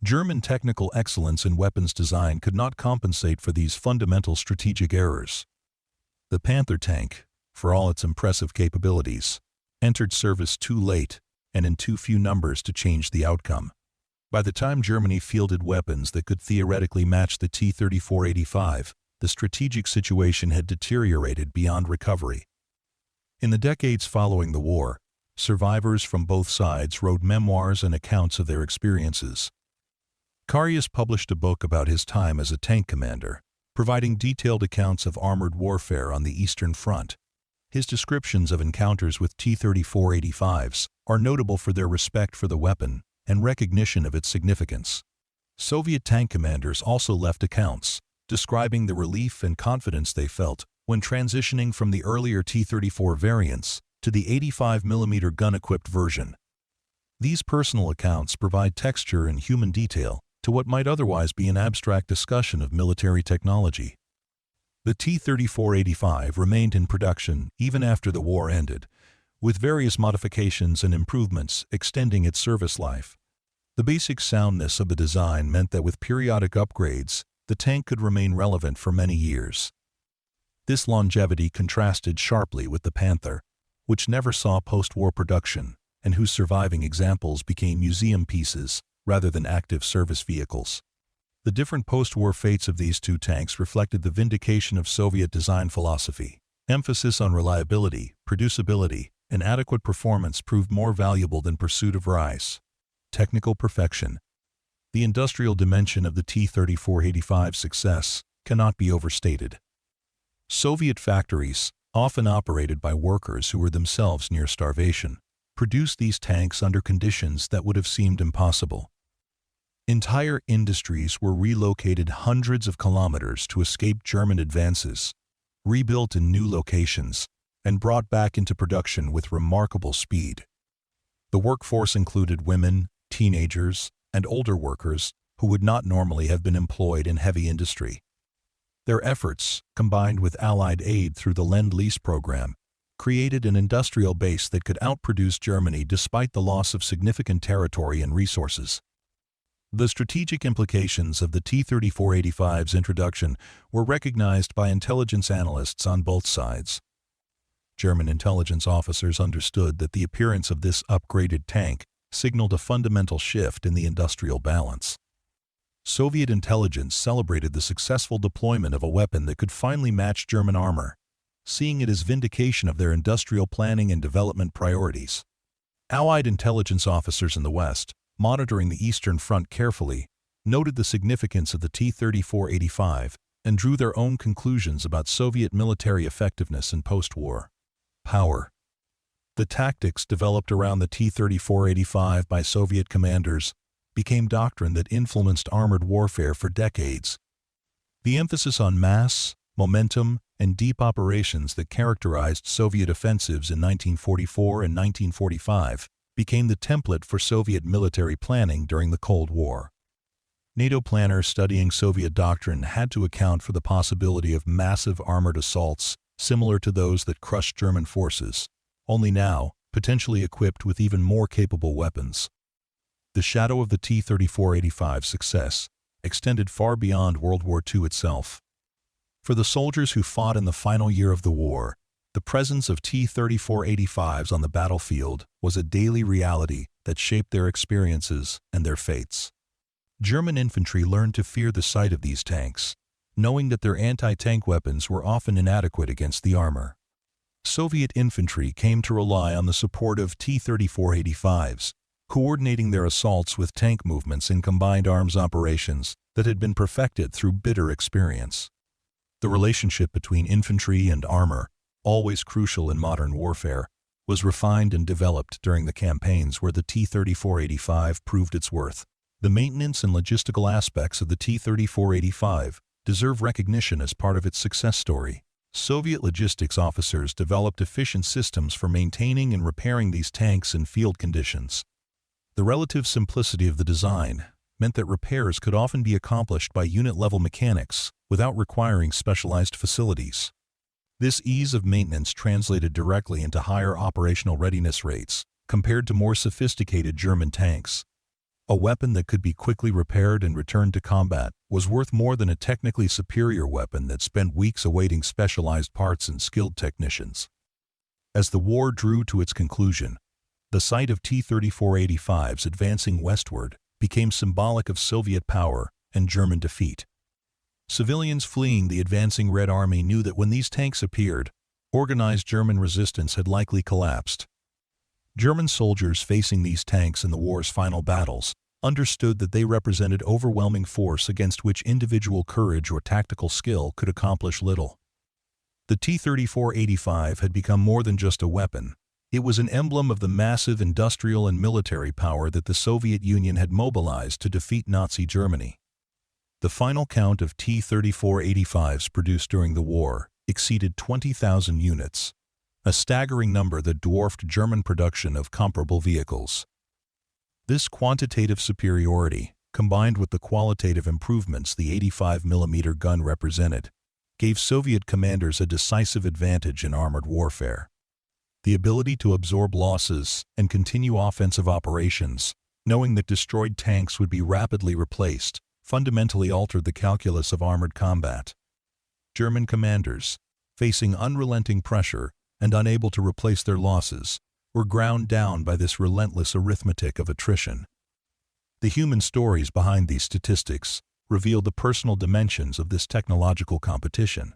German technical excellence in weapons design could not compensate for these fundamental strategic errors. The Panther tank, for all its impressive capabilities, entered service too late and in too few numbers to change the outcome. By the time Germany fielded weapons that could theoretically match the T-34-85, the strategic situation had deteriorated beyond recovery. In the decades following the war, survivors from both sides wrote memoirs and accounts of their experiences. Carius published a book about his time as a tank commander, providing detailed accounts of armored warfare on the Eastern Front. His descriptions of encounters with T-34-85s are notable for their respect for the weapon and recognition of its significance. Soviet tank commanders also left accounts, describing the relief and confidence they felt when transitioning from the earlier T-34 variants to the 85mm gun-equipped version. These personal accounts provide texture and human detail to what might otherwise be an abstract discussion of military technology. The T-34-85 remained in production even after the war ended, with various modifications and improvements extending its service life. The basic soundness of the design meant that with periodic upgrades, the tank could remain relevant for many years. This longevity contrasted sharply with the Panther, which never saw post-war production and whose surviving examples became museum pieces rather than active service vehicles. The different post-war fates of these two tanks reflected the vindication of Soviet design philosophy. Emphasis on reliability, producibility, and adequate performance proved more valuable than pursuit of rise. Technical perfection. The industrial dimension of the T-34-85's success cannot be overstated. Soviet factories, often operated by workers who were themselves near starvation, produced these tanks under conditions that would have seemed impossible. Entire industries were relocated hundreds of kilometers to escape German advances, rebuilt in new locations, and brought back into production with remarkable speed. The workforce included women, teenagers, and older workers who would not normally have been employed in heavy industry. Their efforts, combined with Allied aid through the Lend-Lease program, created an industrial base that could outproduce Germany despite the loss of significant territory and resources. The strategic implications of the T-34-85's introduction were recognized by intelligence analysts on both sides. German intelligence officers understood that the appearance of this upgraded tank signaled a fundamental shift in the industrial balance. Soviet intelligence celebrated the successful deployment of a weapon that could finally match German armor, seeing it as vindication of their industrial planning and development priorities. Allied intelligence officers in the West, monitoring the Eastern Front carefully, noted the significance of the T-34-85 and drew their own conclusions about Soviet military effectiveness in post-war power. The tactics developed around the T-34-85 by Soviet commanders became doctrine that influenced armored warfare for decades. The emphasis on mass, momentum, and deep operations that characterized Soviet offensives in 1944 and 1945 became the template for Soviet military planning during the Cold War. NATO planners studying Soviet doctrine had to account for the possibility of massive armored assaults similar to those that crushed German forces, only now potentially equipped with even more capable weapons. The shadow of the T-34-85's success extended far beyond World War II itself. For the soldiers who fought in the final year of the war, the presence of T-34-85s on the battlefield was a daily reality that shaped their experiences and their fates. German infantry learned to fear the sight of these tanks, knowing that their anti-tank weapons were often inadequate against the armor. Soviet infantry came to rely on the support of T-34-85s, coordinating their assaults with tank movements in combined arms operations that had been perfected through bitter experience. The relationship between infantry and armor, always crucial in modern warfare, was refined and developed during the campaigns where the T-34-85 proved its worth. The maintenance and logistical aspects of the T-34-85 deserve recognition as part of its success story. Soviet logistics officers developed efficient systems for maintaining and repairing these tanks in field conditions. The relative simplicity of the design meant that repairs could often be accomplished by unit-level mechanics without requiring specialized facilities. This ease of maintenance translated directly into higher operational readiness rates compared to more sophisticated German tanks. A weapon that could be quickly repaired and returned to combat was worth more than a technically superior weapon that spent weeks awaiting specialized parts and skilled technicians. As the war drew to its conclusion, the sight of T-34-85s advancing westward became symbolic of Soviet power and German defeat. Civilians fleeing the advancing Red Army knew that when these tanks appeared, organized German resistance had likely collapsed. German soldiers facing these tanks in the war's final battles understood that they represented overwhelming force against which individual courage or tactical skill could accomplish little. The T-34-85 had become more than just a weapon. It was an emblem of the massive industrial and military power that the Soviet Union had mobilized to defeat Nazi Germany. The final count of T-34-85s produced during the war exceeded 20,000 units, a staggering number that dwarfed German production of comparable vehicles. This quantitative superiority, combined with the qualitative improvements the 85mm gun represented, gave Soviet commanders a decisive advantage in armored warfare. The ability to absorb losses and continue offensive operations, knowing that destroyed tanks would be rapidly replaced, fundamentally altered the calculus of armored combat. German commanders, facing unrelenting pressure and unable to replace their losses, were ground down by this relentless arithmetic of attrition. The human stories behind these statistics revealed the personal dimensions of this technological competition.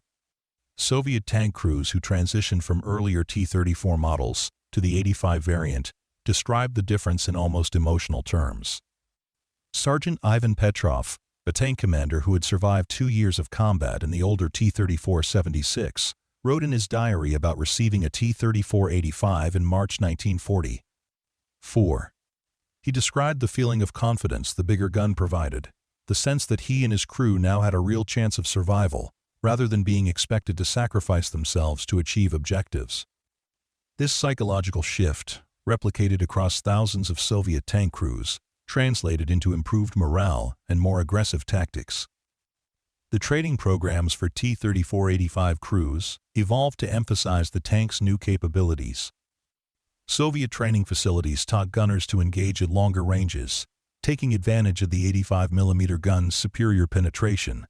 Soviet tank crews who transitioned from earlier T-34 models to the 85 variant described the difference in almost emotional terms. Sergeant Ivan Petrov, a tank commander who had survived 2 years of combat in the older T-34-76, wrote in his diary about receiving a T-34-85 in March 1940. 4. He described the feeling of confidence the bigger gun provided, the sense that he and his crew now had a real chance of survival, rather than being expected to sacrifice themselves to achieve objectives. This psychological shift, replicated across thousands of Soviet tank crews, translated into improved morale and more aggressive tactics. The training programs for T-34-85 crews evolved to emphasize the tank's new capabilities. Soviet training facilities taught gunners to engage at longer ranges, taking advantage of the 85mm gun's superior penetration.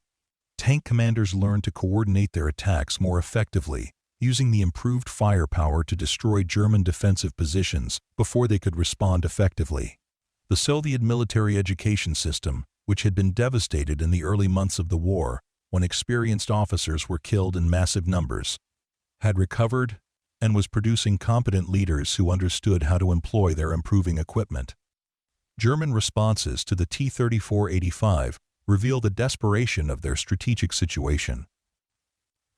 Tank commanders learned to coordinate their attacks more effectively, using the improved firepower to destroy German defensive positions before they could respond effectively. The Soviet military education system, which had been devastated in the early months of the war, when experienced officers were killed in massive numbers, had recovered and was producing competent leaders who understood how to employ their improving equipment. German responses to the T-34-85 reveal the desperation of their strategic situation.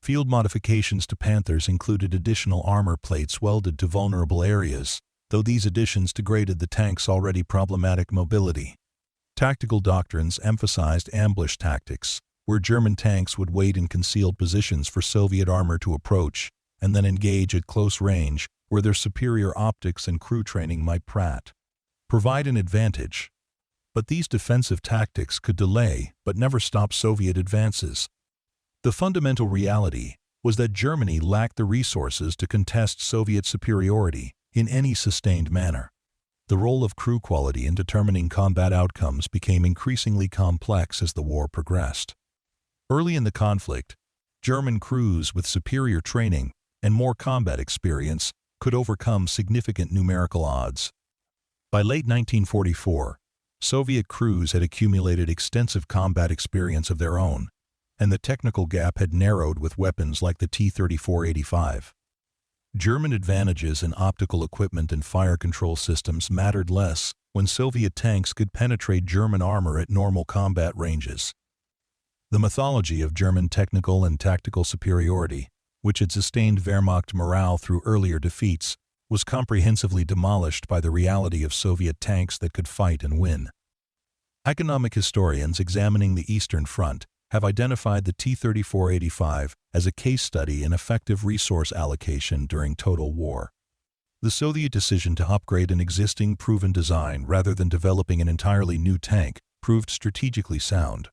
Field modifications to Panthers included additional armor plates welded to vulnerable areas, though these additions degraded the tank's already problematic mobility. Tactical doctrines emphasized ambush tactics, where German tanks would wait in concealed positions for Soviet armor to approach, and then engage at close range, where their superior optics and crew training might provide an advantage. But these defensive tactics could delay but never stop Soviet advances. The fundamental reality was that Germany lacked the resources to contest Soviet superiority in any sustained manner. The role of crew quality in determining combat outcomes became increasingly complex as the war progressed. Early in the conflict, German crews with superior training and more combat experience could overcome significant numerical odds. By late 1944, Soviet crews had accumulated extensive combat experience of their own, and the technical gap had narrowed with weapons like the T-34-85. German advantages in optical equipment and fire control systems mattered less when Soviet tanks could penetrate German armor at normal combat ranges. The mythology of German technical and tactical superiority, which had sustained Wehrmacht morale through earlier defeats, was comprehensively demolished by the reality of Soviet tanks that could fight and win. Economic historians examining the Eastern Front have identified the T-34-85 as a case study in effective resource allocation during total war. The Soviet decision to upgrade an existing proven design rather than developing an entirely new tank proved strategically sound.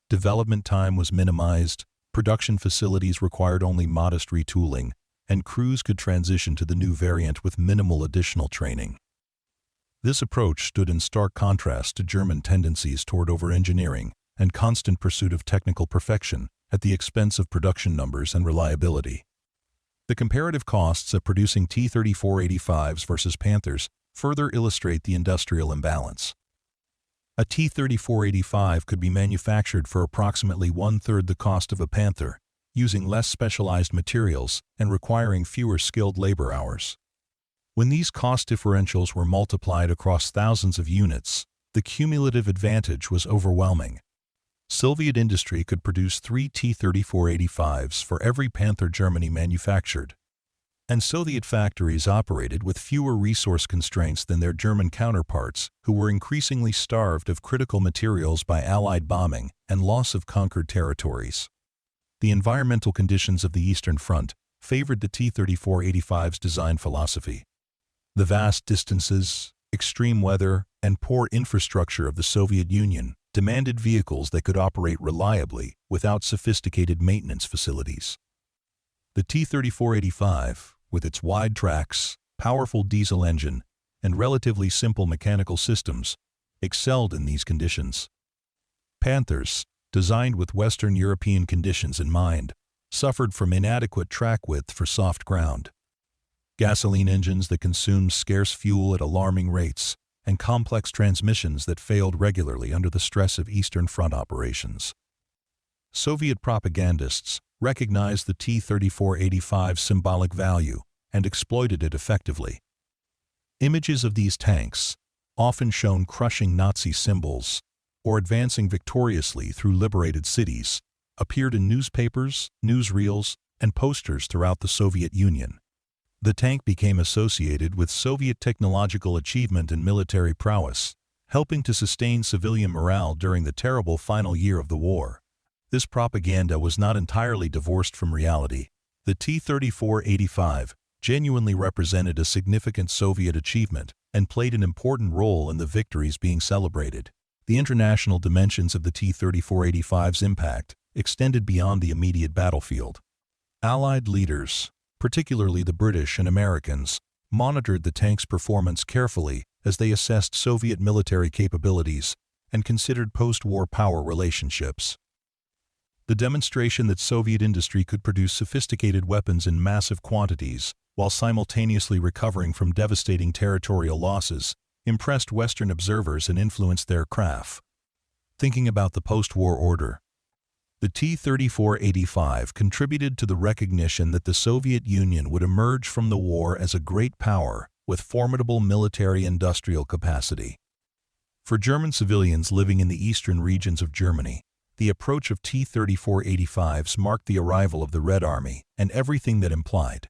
Development time was minimized, production facilities required only modest retooling, and crews could transition to the new variant with minimal additional training. This approach stood in stark contrast to German tendencies toward over-engineering and constant pursuit of technical perfection at the expense of production numbers and reliability. The comparative costs of producing T-34-85s versus Panthers further illustrate the industrial imbalance. A T-34-85 could be manufactured for approximately one-third the cost of a Panther, using less specialized materials and requiring fewer skilled labor hours. When these cost differentials were multiplied across thousands of units, the cumulative advantage was overwhelming. Soviet industry could produce 3 T-34-85s for every Panther Germany manufactured, and Soviet factories operated with fewer resource constraints than their German counterparts, who were increasingly starved of critical materials by Allied bombing and loss of conquered territories. The environmental conditions of the Eastern Front favored the T-34-85's design philosophy. The vast distances, extreme weather, and poor infrastructure of the Soviet Union demanded vehicles that could operate reliably without sophisticated maintenance facilities. The T-34-85, with its wide tracks, powerful diesel engine, and relatively simple mechanical systems, excelled in these conditions. Panthers, designed with Western European conditions in mind, suffered from inadequate track width for soft ground. Gasoline engines that consumed scarce fuel at alarming rates, and complex transmissions that failed regularly under the stress of Eastern Front operations. Soviet propagandists recognized the T-34-85's symbolic value and exploited it effectively. Images of these tanks, often shown crushing Nazi symbols or advancing victoriously through liberated cities, appeared in newspapers, newsreels, and posters throughout the Soviet Union. The tank became associated with Soviet technological achievement and military prowess, helping to sustain civilian morale during the terrible final year of the war. This propaganda was not entirely divorced from reality. The T-34-85 genuinely represented a significant Soviet achievement and played an important role in the victories being celebrated. The international dimensions of the T-34-85's impact extended beyond the immediate battlefield. Allied leaders, particularly the British and Americans, monitored the tank's performance carefully as they assessed Soviet military capabilities and considered post-war power relationships. The demonstration that Soviet industry could produce sophisticated weapons in massive quantities while simultaneously recovering from devastating territorial losses impressed Western observers and influenced their craft. Thinking about the post-war order, the T-34-85 contributed to the recognition that the Soviet Union would emerge from the war as a great power with formidable military-industrial capacity. For German civilians living in the eastern regions of Germany, the approach of T-34-85s marked the arrival of the Red Army and everything that implied.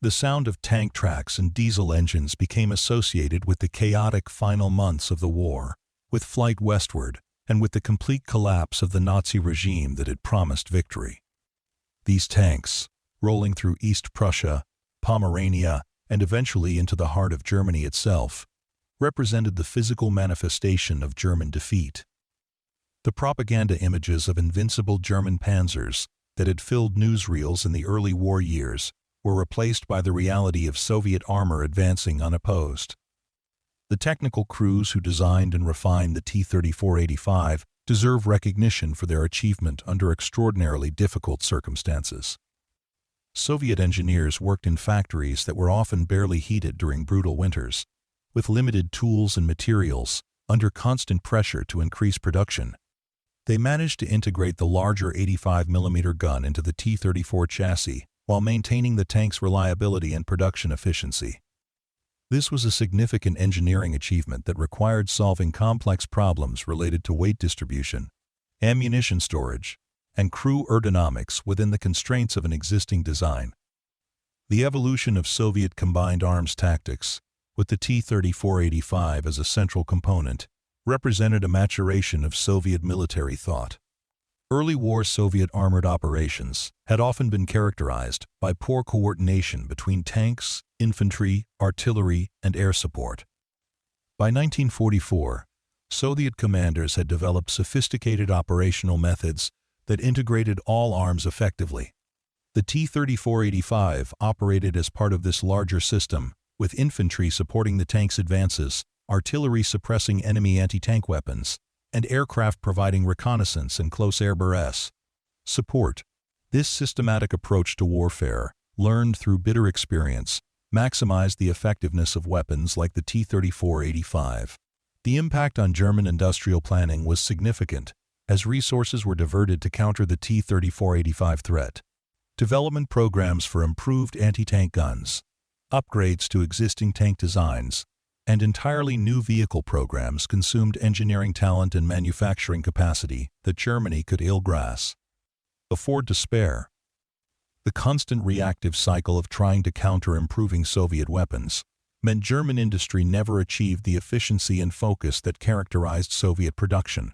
The sound of tank tracks and diesel engines became associated with the chaotic final months of the war, with flight westward, and with the complete collapse of the Nazi regime that had promised victory. These tanks, rolling through East Prussia, Pomerania, and eventually into the heart of Germany itself, represented the physical manifestation of German defeat. The propaganda images of invincible German panzers that had filled newsreels in the early war years were replaced by the reality of Soviet armor advancing unopposed. The technical crews who designed and refined the T-34-85 deserve recognition for their achievement under extraordinarily difficult circumstances. Soviet engineers worked in factories that were often barely heated during brutal winters, with limited tools and materials, under constant pressure to increase production. They managed to integrate the larger 85mm gun into the T-34 chassis while maintaining the tank's reliability and production efficiency. This was a significant engineering achievement that required solving complex problems related to weight distribution, ammunition storage, and crew ergonomics within the constraints of an existing design. The evolution of Soviet combined arms tactics, with the T-34-85 as a central component, represented a maturation of Soviet military thought. Early war Soviet armored operations had often been characterized by poor coordination between tanks, infantry, artillery, and air support. By 1944, Soviet commanders had developed sophisticated operational methods that integrated all arms effectively. The T-34-85 operated as part of this larger system, with infantry supporting the tank's advances artillery suppressing enemy anti-tank weapons, and aircraft providing reconnaissance and close air bursts. Support. This systematic approach to warfare, learned through bitter experience, maximized the effectiveness of weapons like the T-34-85. The impact on German industrial planning was significant, as resources were diverted to counter the T-34-85 threat. Development programs for improved anti-tank guns, upgrades to existing tank designs, and entirely new vehicle programs consumed engineering talent and manufacturing capacity that Germany could ill grasp. Afford despair. The constant reactive cycle of trying to counter improving Soviet weapons meant German industry never achieved the efficiency and focus that characterized Soviet production.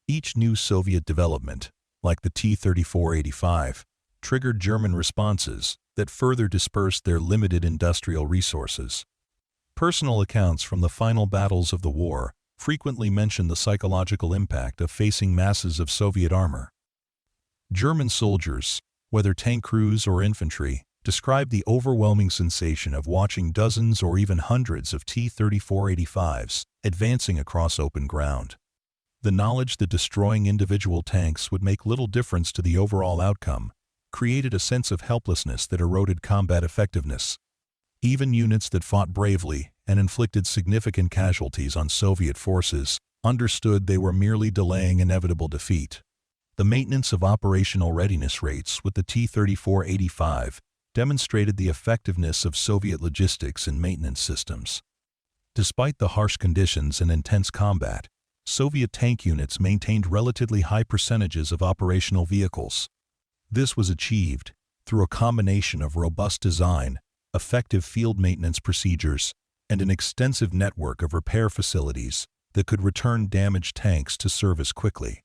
Each new Soviet development, like the T-34-85, triggered German responses that further dispersed their limited industrial resources. Personal accounts from the final battles of the war frequently mention the psychological impact of facing masses of Soviet armor. German soldiers, whether tank crews or infantry, described the overwhelming sensation of watching dozens or even hundreds of T-34-85s advancing across open ground. The knowledge that destroying individual tanks would make little difference to the overall outcome created a sense of helplessness that eroded combat effectiveness. Even units that fought bravely and inflicted significant casualties on Soviet forces understood they were merely delaying inevitable defeat. The maintenance of operational readiness rates with the T-34-85 demonstrated the effectiveness of Soviet logistics and maintenance systems. Despite the harsh conditions and intense combat, Soviet tank units maintained relatively high percentages of operational vehicles. This was achieved through a combination of robust design, effective field maintenance procedures, and an extensive network of repair facilities that could return damaged tanks to service quickly.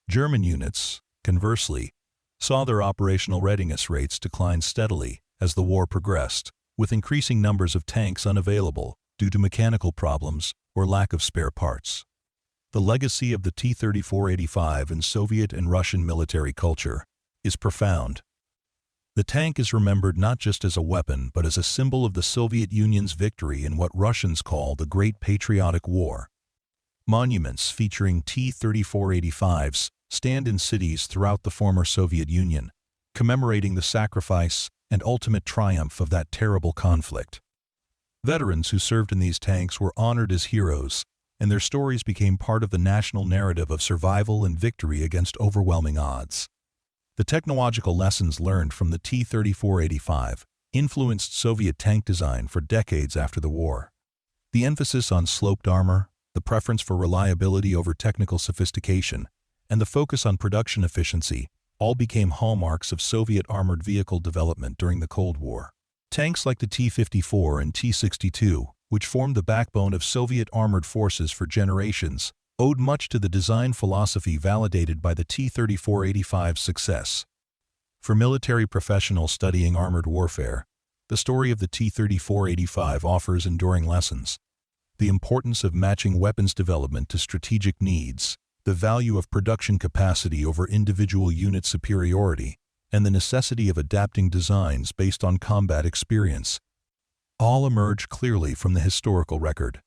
German units, conversely, saw their operational readiness rates decline steadily as the war progressed, with increasing numbers of tanks unavailable due to mechanical problems or lack of spare parts. The legacy of the T-34-85 in Soviet and Russian military culture is profound. The tank is remembered not just as a weapon but as a symbol of the Soviet Union's victory in what Russians call the Great Patriotic War. Monuments featuring T-34-85s stand in cities throughout the former Soviet Union, commemorating the sacrifice and ultimate triumph of that terrible conflict. Veterans who served in these tanks were honored as heroes, and their stories became part of the national narrative of survival and victory against overwhelming odds. The technological lessons learned from the T-34-85 influenced Soviet tank design for decades after the war. The emphasis on sloped armor, the preference for reliability over technical sophistication, and the focus on production efficiency all became hallmarks of Soviet armored vehicle development during the Cold War. Tanks like the T-54 and T-62, which formed the backbone of Soviet armored forces for generations, owed much to the design philosophy validated by the T-34-85's success. For military professionals studying armored warfare, the story of the T-34-85 offers enduring lessons. The importance of matching weapons development to strategic needs, the value of production capacity over individual unit superiority, and the necessity of adapting designs based on combat experience all emerge clearly from the historical record.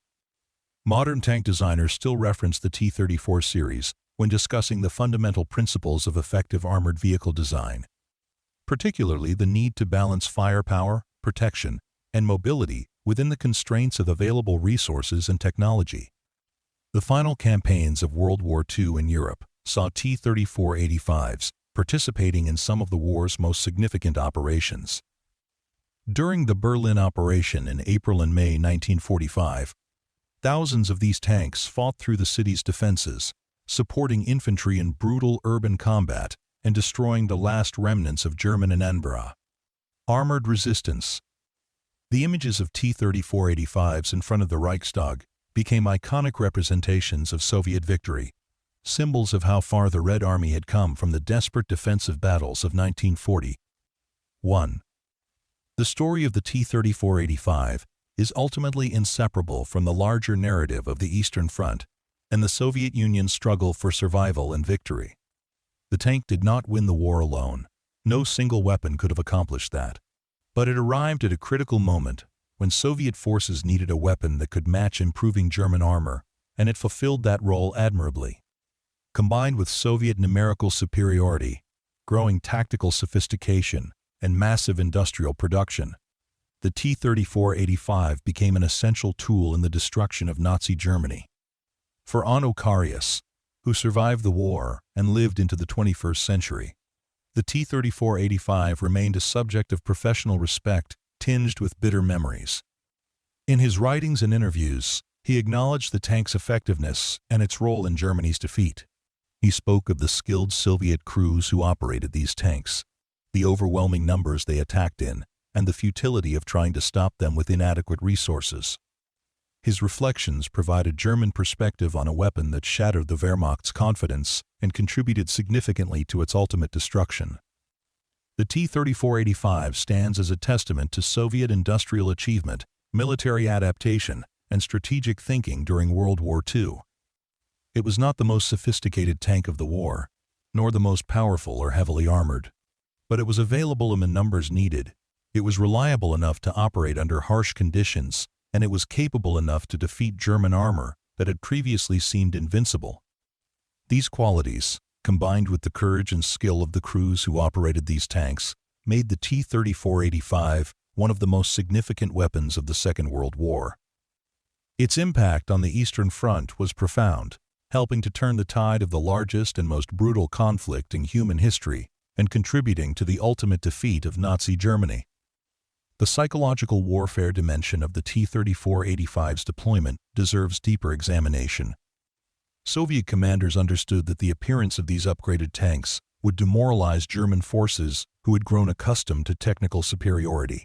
Modern tank designers still reference the T-34 series when discussing the fundamental principles of effective armored vehicle design, particularly the need to balance firepower, protection, and mobility within the constraints of available resources and technology. The final campaigns of World War II in Europe saw T-34-85s participating in some of the war's most significant operations. During the Berlin operation in April and May 1945, thousands of these tanks fought through the city's defenses, supporting infantry in brutal urban combat and destroying the last remnants of German Anbara. Armored resistance. The images of T-34-85s in front of the Reichstag became iconic representations of Soviet victory, symbols of how far the Red Army had come from the desperate defensive battles of 1940. 1. The story of the T-34-85 is ultimately inseparable from the larger narrative of the Eastern Front and the Soviet Union's struggle for survival and victory. The tank did not win the war alone. No single weapon could have accomplished that. But it arrived at a critical moment when Soviet forces needed a weapon that could match improving German armor, and it fulfilled that role admirably. Combined with Soviet numerical superiority, growing tactical sophistication, and massive industrial production, the T-34-85 became an essential tool in the destruction of Nazi Germany. For Otto Carius, who survived the war and lived into the 21st century, the T-34-85 remained a subject of professional respect tinged with bitter memories. In his writings and interviews, he acknowledged the tank's effectiveness and its role in Germany's defeat. He spoke of the skilled Soviet crews who operated these tanks, the overwhelming numbers they attacked in, and the futility of trying to stop them with inadequate resources. His reflections provided German perspective on a weapon that shattered the Wehrmacht's confidence and contributed significantly to its ultimate destruction. The T-34-85 stands as a testament to Soviet industrial achievement, military adaptation, and strategic thinking during World War II. It was not the most sophisticated tank of the war, nor the most powerful or heavily armored, but it was available in the numbers needed. It was reliable enough to operate under harsh conditions, and it was capable enough to defeat German armor that had previously seemed invincible. These qualities, combined with the courage and skill of the crews who operated these tanks, made the T-34-85 one of the most significant weapons of the Second World War. Its impact on the Eastern Front was profound, helping to turn the tide of the largest and most brutal conflict in human history and contributing to the ultimate defeat of Nazi Germany. The psychological warfare dimension of the T-34-85's deployment deserves deeper examination. Soviet commanders understood that the appearance of these upgraded tanks would demoralize German forces who had grown accustomed to technical superiority.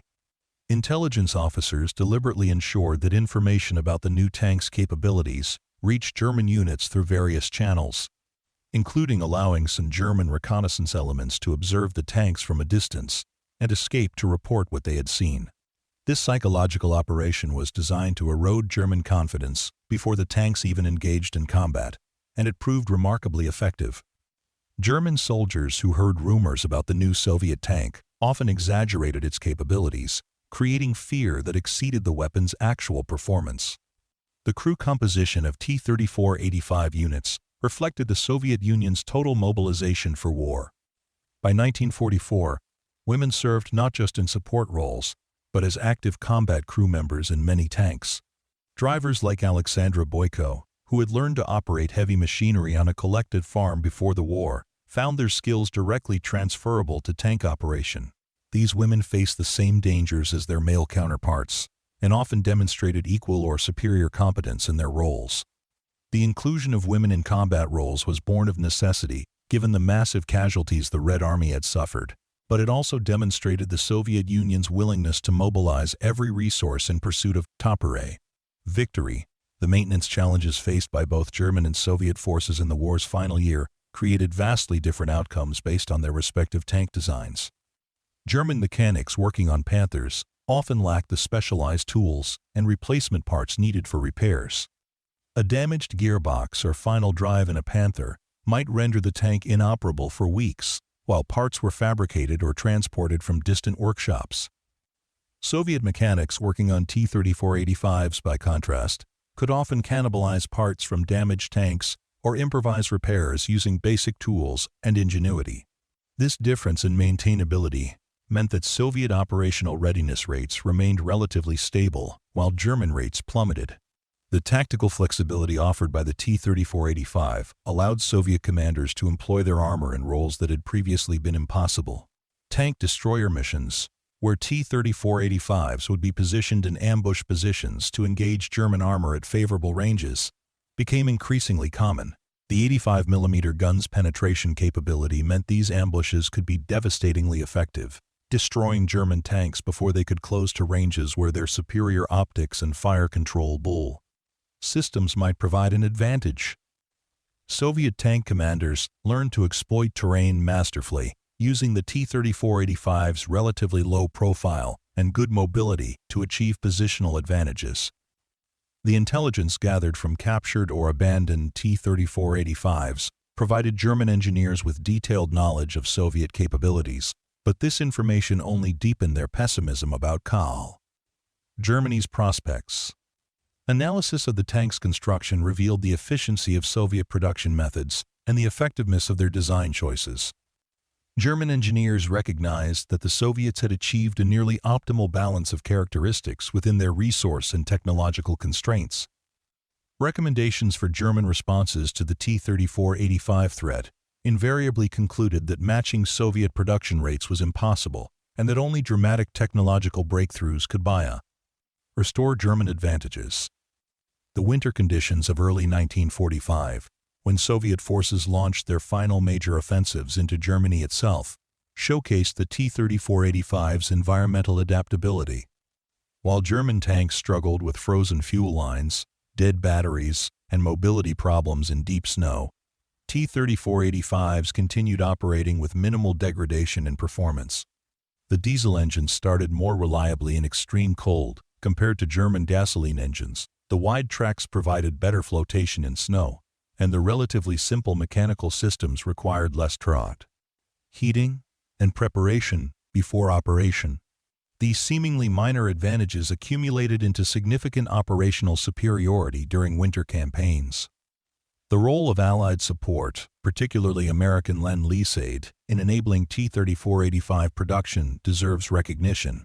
Intelligence officers deliberately ensured that information about the new tank's capabilities reached German units through various channels, including allowing some German reconnaissance elements to observe the tanks from a distance and escape to report what they had seen. This psychological operation was designed to erode German confidence before the tanks even engaged in combat, and it proved remarkably effective. German soldiers who heard rumors about the new Soviet tank often exaggerated its capabilities, creating fear that exceeded the weapon's actual performance. The crew composition of T-34-85 units reflected the Soviet Union's total mobilization for war. By 1944, women served not just in support roles, but as active combat crew members in many tanks. Drivers like Alexandra Boyko, who had learned to operate heavy machinery on a collective farm before the war, found their skills directly transferable to tank operation. These women faced the same dangers as their male counterparts, and often demonstrated equal or superior competence in their roles. The inclusion of women in combat roles was born of necessity, given the massive casualties the Red Army had suffered, but it also demonstrated the Soviet Union's willingness to mobilize every resource in pursuit of tapere, victory. The maintenance challenges faced by both German and Soviet forces in the war's final year created vastly different outcomes based on their respective tank designs. German mechanics working on Panthers often lacked the specialized tools and replacement parts needed for repairs. A damaged gearbox or final drive in a Panther might render the tank inoperable for weeks, while parts were fabricated or transported from distant workshops. Soviet mechanics working on T-34-85s, by contrast, could often cannibalize parts from damaged tanks or improvise repairs using basic tools and ingenuity. This difference in maintainability meant that Soviet operational readiness rates remained relatively stable, while German rates plummeted. The tactical flexibility offered by the T-34-85 allowed Soviet commanders to employ their armor in roles that had previously been impossible. Tank destroyer missions, where T-34-85s would be positioned in ambush positions to engage German armor at favorable ranges, became increasingly common. The 85mm gun's penetration capability meant these ambushes could be devastatingly effective, destroying German tanks before they could close to ranges where their superior optics and fire control systems might provide an advantage. Soviet tank commanders learned to exploit terrain masterfully, using the T-34-85's relatively low profile and good mobility to achieve positional advantages. The intelligence gathered from captured or abandoned T-34-85s provided German engineers with detailed knowledge of Soviet capabilities, but this information only deepened their pessimism about Kahl. Germany's prospects. Analysis of the tank's construction revealed the efficiency of Soviet production methods and the effectiveness of their design choices. German engineers recognized that the Soviets had achieved a nearly optimal balance of characteristics within their resource and technological constraints. Recommendations for German responses to the T-34-85 threat invariably concluded that matching Soviet production rates was impossible and that only dramatic technological breakthroughs could restore German advantages. The winter conditions of early 1945, when Soviet forces launched their final major offensives into Germany itself, showcased the T-34-85's environmental adaptability. While German tanks struggled with frozen fuel lines, dead batteries, and mobility problems in deep snow, T-34-85s continued operating with minimal degradation in performance. The diesel engines started more reliably in extreme cold compared to German gasoline engines. The wide tracks provided better flotation in snow, and the relatively simple mechanical systems required less trot, heating, and preparation before operation. These seemingly minor advantages accumulated into significant operational superiority during winter campaigns. The role of Allied support, particularly American Lend-Lease aid, in enabling T-34-85 production deserves recognition.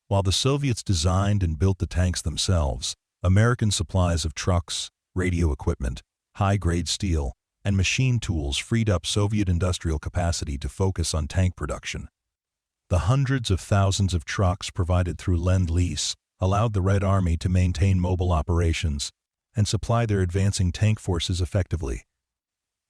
While the Soviets designed and built the tanks themselves, American supplies of trucks, radio equipment, high-grade steel, and machine tools freed up Soviet industrial capacity to focus on tank production. The hundreds of thousands of trucks provided through Lend-Lease allowed the Red Army to maintain mobile operations and supply their advancing tank forces effectively.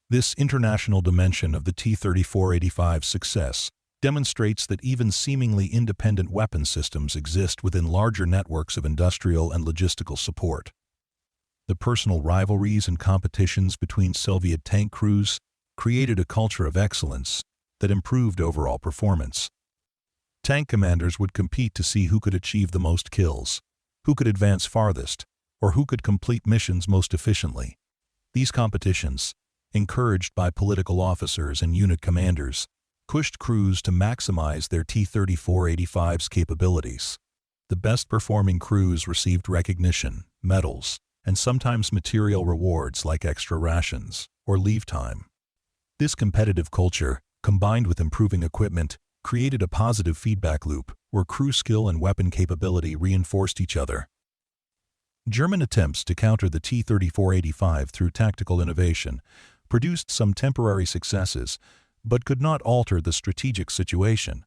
This international dimension of the T-34-85's success demonstrates that even seemingly independent weapon systems exist within larger networks of industrial and logistical support. The personal rivalries and competitions between Soviet tank crews created a culture of excellence that improved overall performance. Tank commanders would compete to see who could achieve the most kills, who could advance farthest, or who could complete missions most efficiently. These competitions, encouraged by political officers and unit commanders, pushed crews to maximize their T-34-85's capabilities. The best-performing crews received recognition, medals, and sometimes material rewards like extra rations or leave time. This competitive culture, combined with improving equipment, created a positive feedback loop where crew skill and weapon capability reinforced each other. German attempts to counter the T-34-85 through tactical innovation produced some temporary successes, but could not alter the strategic situation.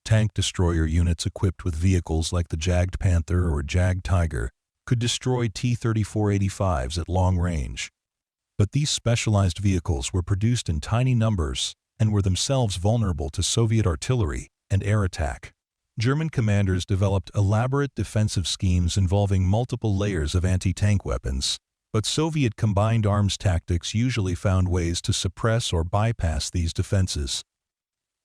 Tank destroyer units equipped with vehicles like the German Panther or German Tiger could destroy T-34-85s at long range. But these specialized vehicles were produced in tiny numbers and were themselves vulnerable to Soviet artillery and air attack. German commanders developed elaborate defensive schemes involving multiple layers of anti-tank weapons, but Soviet combined arms tactics usually found ways to suppress or bypass these defenses.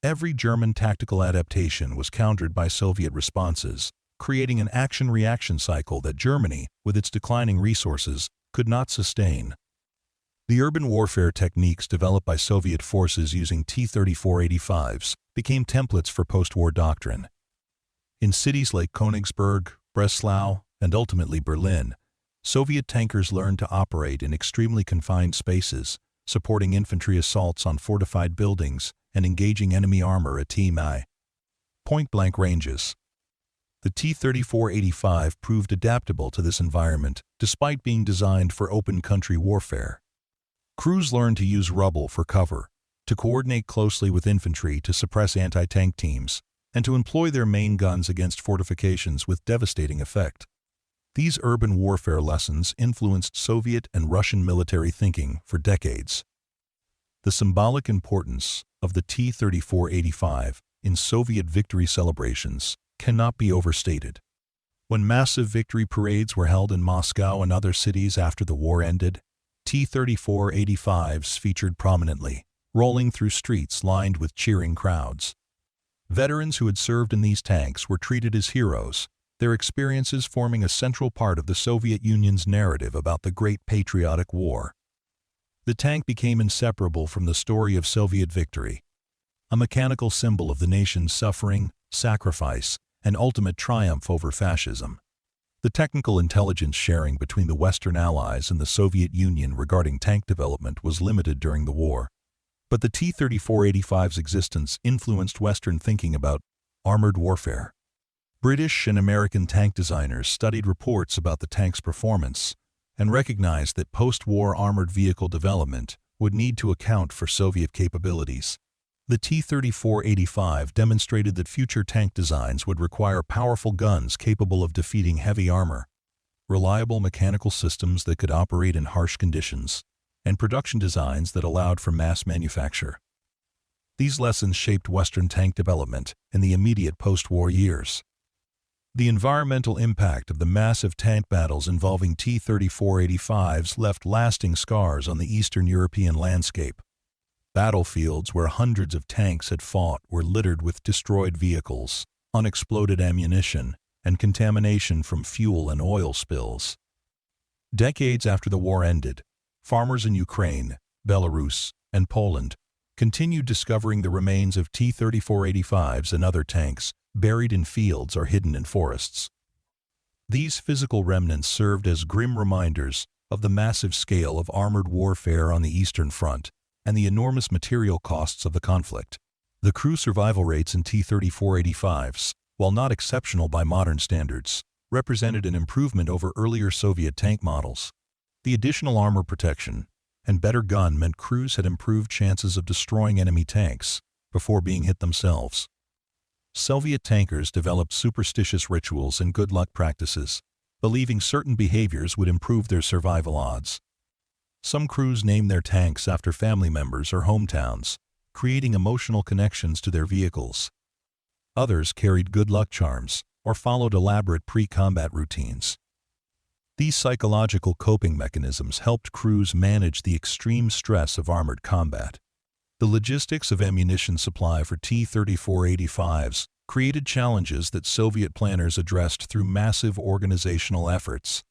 Every German tactical adaptation was countered by Soviet responses, creating an action-reaction cycle that Germany, with its declining resources, could not sustain. The urban warfare techniques developed by Soviet forces using T-34-85s became templates for post-war doctrine. In cities like Königsberg, Breslau, and ultimately Berlin, Soviet tankers learned to operate in extremely confined spaces, supporting infantry assaults on fortified buildings and engaging enemy armor at point-blank ranges. The T-34-85 proved adaptable to this environment, despite being designed for open-country warfare. Crews learned to use rubble for cover, to coordinate closely with infantry to suppress anti-tank teams, and to employ their main guns against fortifications with devastating effect. These urban warfare lessons influenced Soviet and Russian military thinking for decades. The symbolic importance of the T-34-85 in Soviet victory celebrations cannot be overstated. When massive victory parades were held in Moscow and other cities after the war ended, T-34-85s featured prominently, rolling through streets lined with cheering crowds. Veterans who had served in these tanks were treated as heroes, their experiences forming a central part of the Soviet Union's narrative about the Great Patriotic War. The tank became inseparable from the story of Soviet victory, a mechanical symbol of the nation's suffering, sacrifice, an ultimate triumph over fascism. The technical intelligence sharing between the Western Allies and the Soviet Union regarding tank development was limited during the war. But the T-34-85's existence influenced Western thinking about armored warfare. British and American tank designers studied reports about the tank's performance and recognized that post-war armored vehicle development would need to account for Soviet capabilities. The T-34-85 demonstrated that future tank designs would require powerful guns capable of defeating heavy armor, reliable mechanical systems that could operate in harsh conditions, and production designs that allowed for mass manufacture. These lessons shaped Western tank development in the immediate post-war years. The environmental impact of the massive tank battles involving T-34-85s left lasting scars on the Eastern European landscape. Battlefields where hundreds of tanks had fought were littered with destroyed vehicles, unexploded ammunition, and contamination from fuel and oil spills. Decades after the war ended, farmers in Ukraine, Belarus, and Poland continued discovering the remains of T-34-85s and other tanks buried in fields or hidden in forests. These physical remnants served as grim reminders of the massive scale of armored warfare on the Eastern Front and the enormous material costs of the conflict. The crew survival rates in T-34-85s, while not exceptional by modern standards, represented an improvement over earlier Soviet tank models. The additional armor protection and better gun meant crews had improved chances of destroying enemy tanks before being hit themselves. Soviet tankers developed superstitious rituals and good luck practices, believing certain behaviors would improve their survival odds. Some crews named their tanks after family members or hometowns, creating emotional connections to their vehicles. Others carried good luck charms or followed elaborate pre-combat routines. These psychological coping mechanisms helped crews manage the extreme stress of armored combat. The logistics of ammunition supply for T-34-85s created challenges that Soviet planners addressed through massive organizational efforts.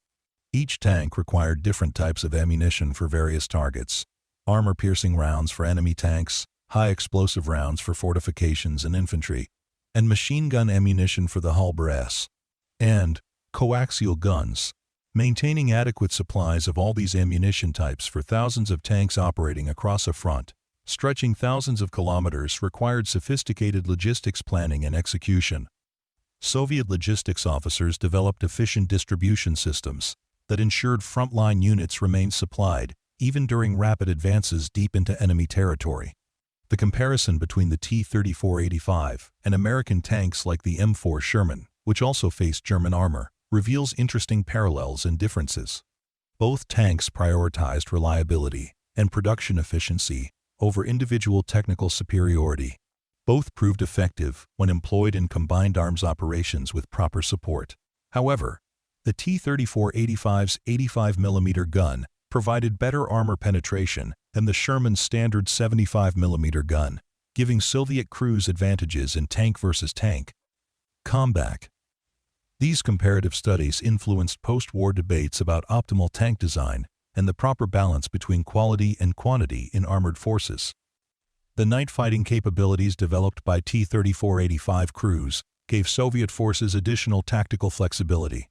Each tank required different types of ammunition for various targets: armor-piercing rounds for enemy tanks, high-explosive rounds for fortifications and infantry, and machine gun ammunition for the hull brass, and coaxial guns. Maintaining adequate supplies of all these ammunition types for thousands of tanks operating across a front, stretching thousands of kilometers, required sophisticated logistics planning and execution. Soviet logistics officers developed efficient distribution systems that ensured frontline units remained supplied, even during rapid advances deep into enemy territory. The comparison between the T-34-85 and American tanks like the M4 Sherman, which also faced German armor, reveals interesting parallels and differences. Both tanks prioritized reliability and production efficiency over individual technical superiority. Both proved effective when employed in combined arms operations with proper support. However, the T-34-85's 85mm gun provided better armor penetration than the Sherman's standard 75mm gun, giving Soviet crews advantages in tank versus tank combat. These comparative studies influenced post-war debates about optimal tank design and the proper balance between quality and quantity in armored forces. The night fighting capabilities developed by T-34-85 crews gave Soviet forces additional tactical flexibility.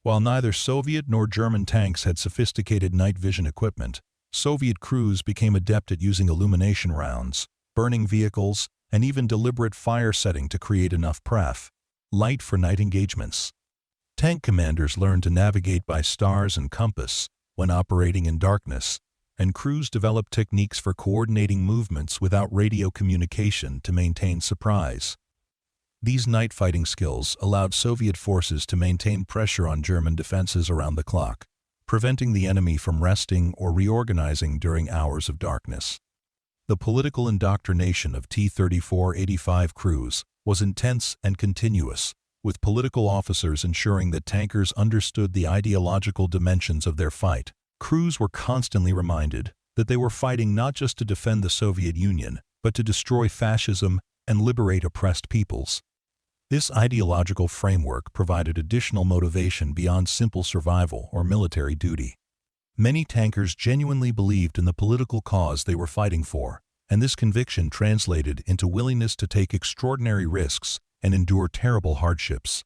While neither Soviet nor German tanks had sophisticated night vision equipment, Soviet crews became adept at using illumination rounds, burning vehicles, and even deliberate fire setting to create enough light for night engagements. Tank commanders learned to navigate by stars and compass when operating in darkness, and crews developed techniques for coordinating movements without radio communication to maintain surprise. These night fighting skills allowed Soviet forces to maintain pressure on German defenses around the clock, preventing the enemy from resting or reorganizing during hours of darkness. The political indoctrination of T-34-85 crews was intense and continuous, with political officers ensuring that tankers understood the ideological dimensions of their fight. Crews were constantly reminded that they were fighting not just to defend the Soviet Union, but to destroy fascism and liberate oppressed peoples. This ideological framework provided additional motivation beyond simple survival or military duty. Many tankers genuinely believed in the political cause they were fighting for, and this conviction translated into willingness to take extraordinary risks and endure terrible hardships.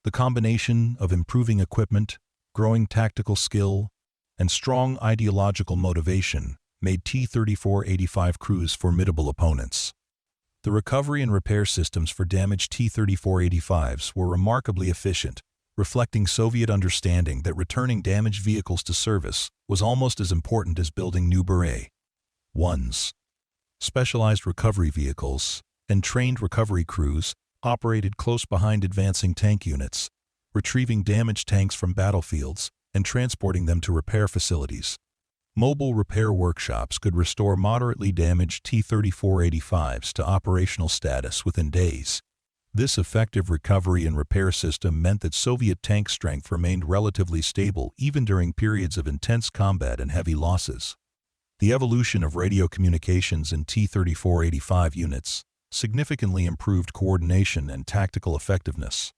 The combination of improving equipment, growing tactical skill, and strong ideological motivation made T-34-85 crews formidable opponents. The recovery and repair systems for damaged T-34-85s were remarkably efficient, reflecting Soviet understanding that returning damaged vehicles to service was almost as important as building new Beret 1s. Specialized recovery vehicles and trained recovery crews operated close behind advancing tank units, retrieving damaged tanks from battlefields and transporting them to repair facilities. Mobile repair workshops could restore moderately damaged T-34-85s to operational status within days. This effective recovery and repair system meant that Soviet tank strength remained relatively stable even during periods of intense combat and heavy losses. The evolution of radio communications in T-34-85 units significantly improved coordination and tactical effectiveness.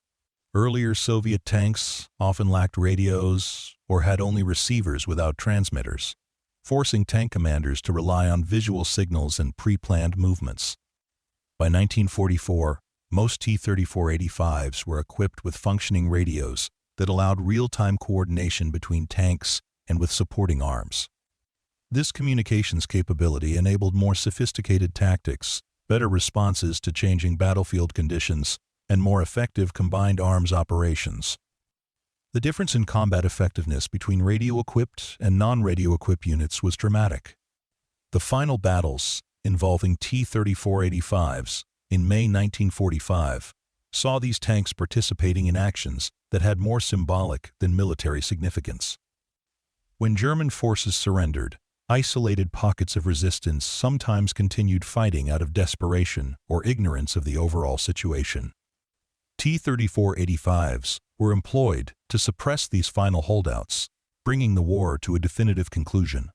Earlier Soviet tanks often lacked radios or had only receivers without transmitters, forcing tank commanders to rely on visual signals and pre-planned movements. By 1944, most T-34-85s were equipped with functioning radios that allowed real-time coordination between tanks and with supporting arms. This communications capability enabled more sophisticated tactics, better responses to changing battlefield conditions, and more effective combined arms operations. The difference in combat effectiveness between radio-equipped and non-radio-equipped units was dramatic. The final battles, involving T-34-85s, in May 1945, saw these tanks participating in actions that had more symbolic than military significance. When German forces surrendered, isolated pockets of resistance sometimes continued fighting out of desperation or ignorance of the overall situation. T-34-85s were employed to suppress these final holdouts, bringing the war to a definitive conclusion.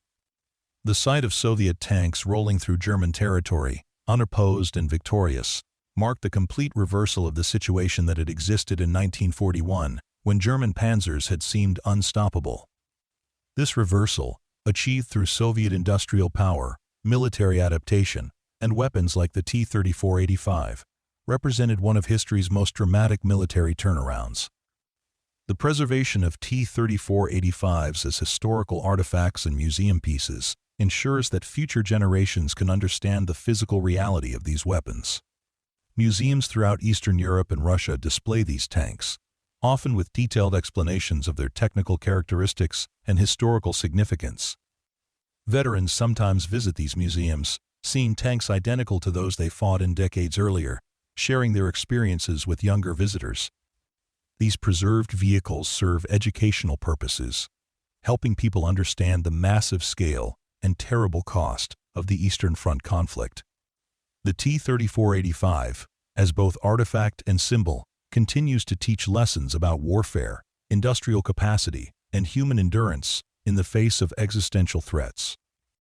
The sight of Soviet tanks rolling through German territory, unopposed and victorious, marked the complete reversal of the situation that had existed in 1941, when German panzers had seemed unstoppable. This reversal, achieved through Soviet industrial power, military adaptation, and weapons like the T-34-85, represented one of history's most dramatic military turnarounds. The preservation of T-34-85s as historical artifacts and museum pieces ensures that future generations can understand the physical reality of these weapons. Museums throughout Eastern Europe and Russia display these tanks, often with detailed explanations of their technical characteristics and historical significance. Veterans sometimes visit these museums, seeing tanks identical to those they fought in decades earlier, sharing their experiences with younger visitors. These preserved vehicles serve educational purposes, helping people understand the massive scale and terrible cost of the Eastern Front conflict. The T-34-85, as both artifact and symbol, continues to teach lessons about warfare, industrial capacity, and human endurance in the face of existential threats.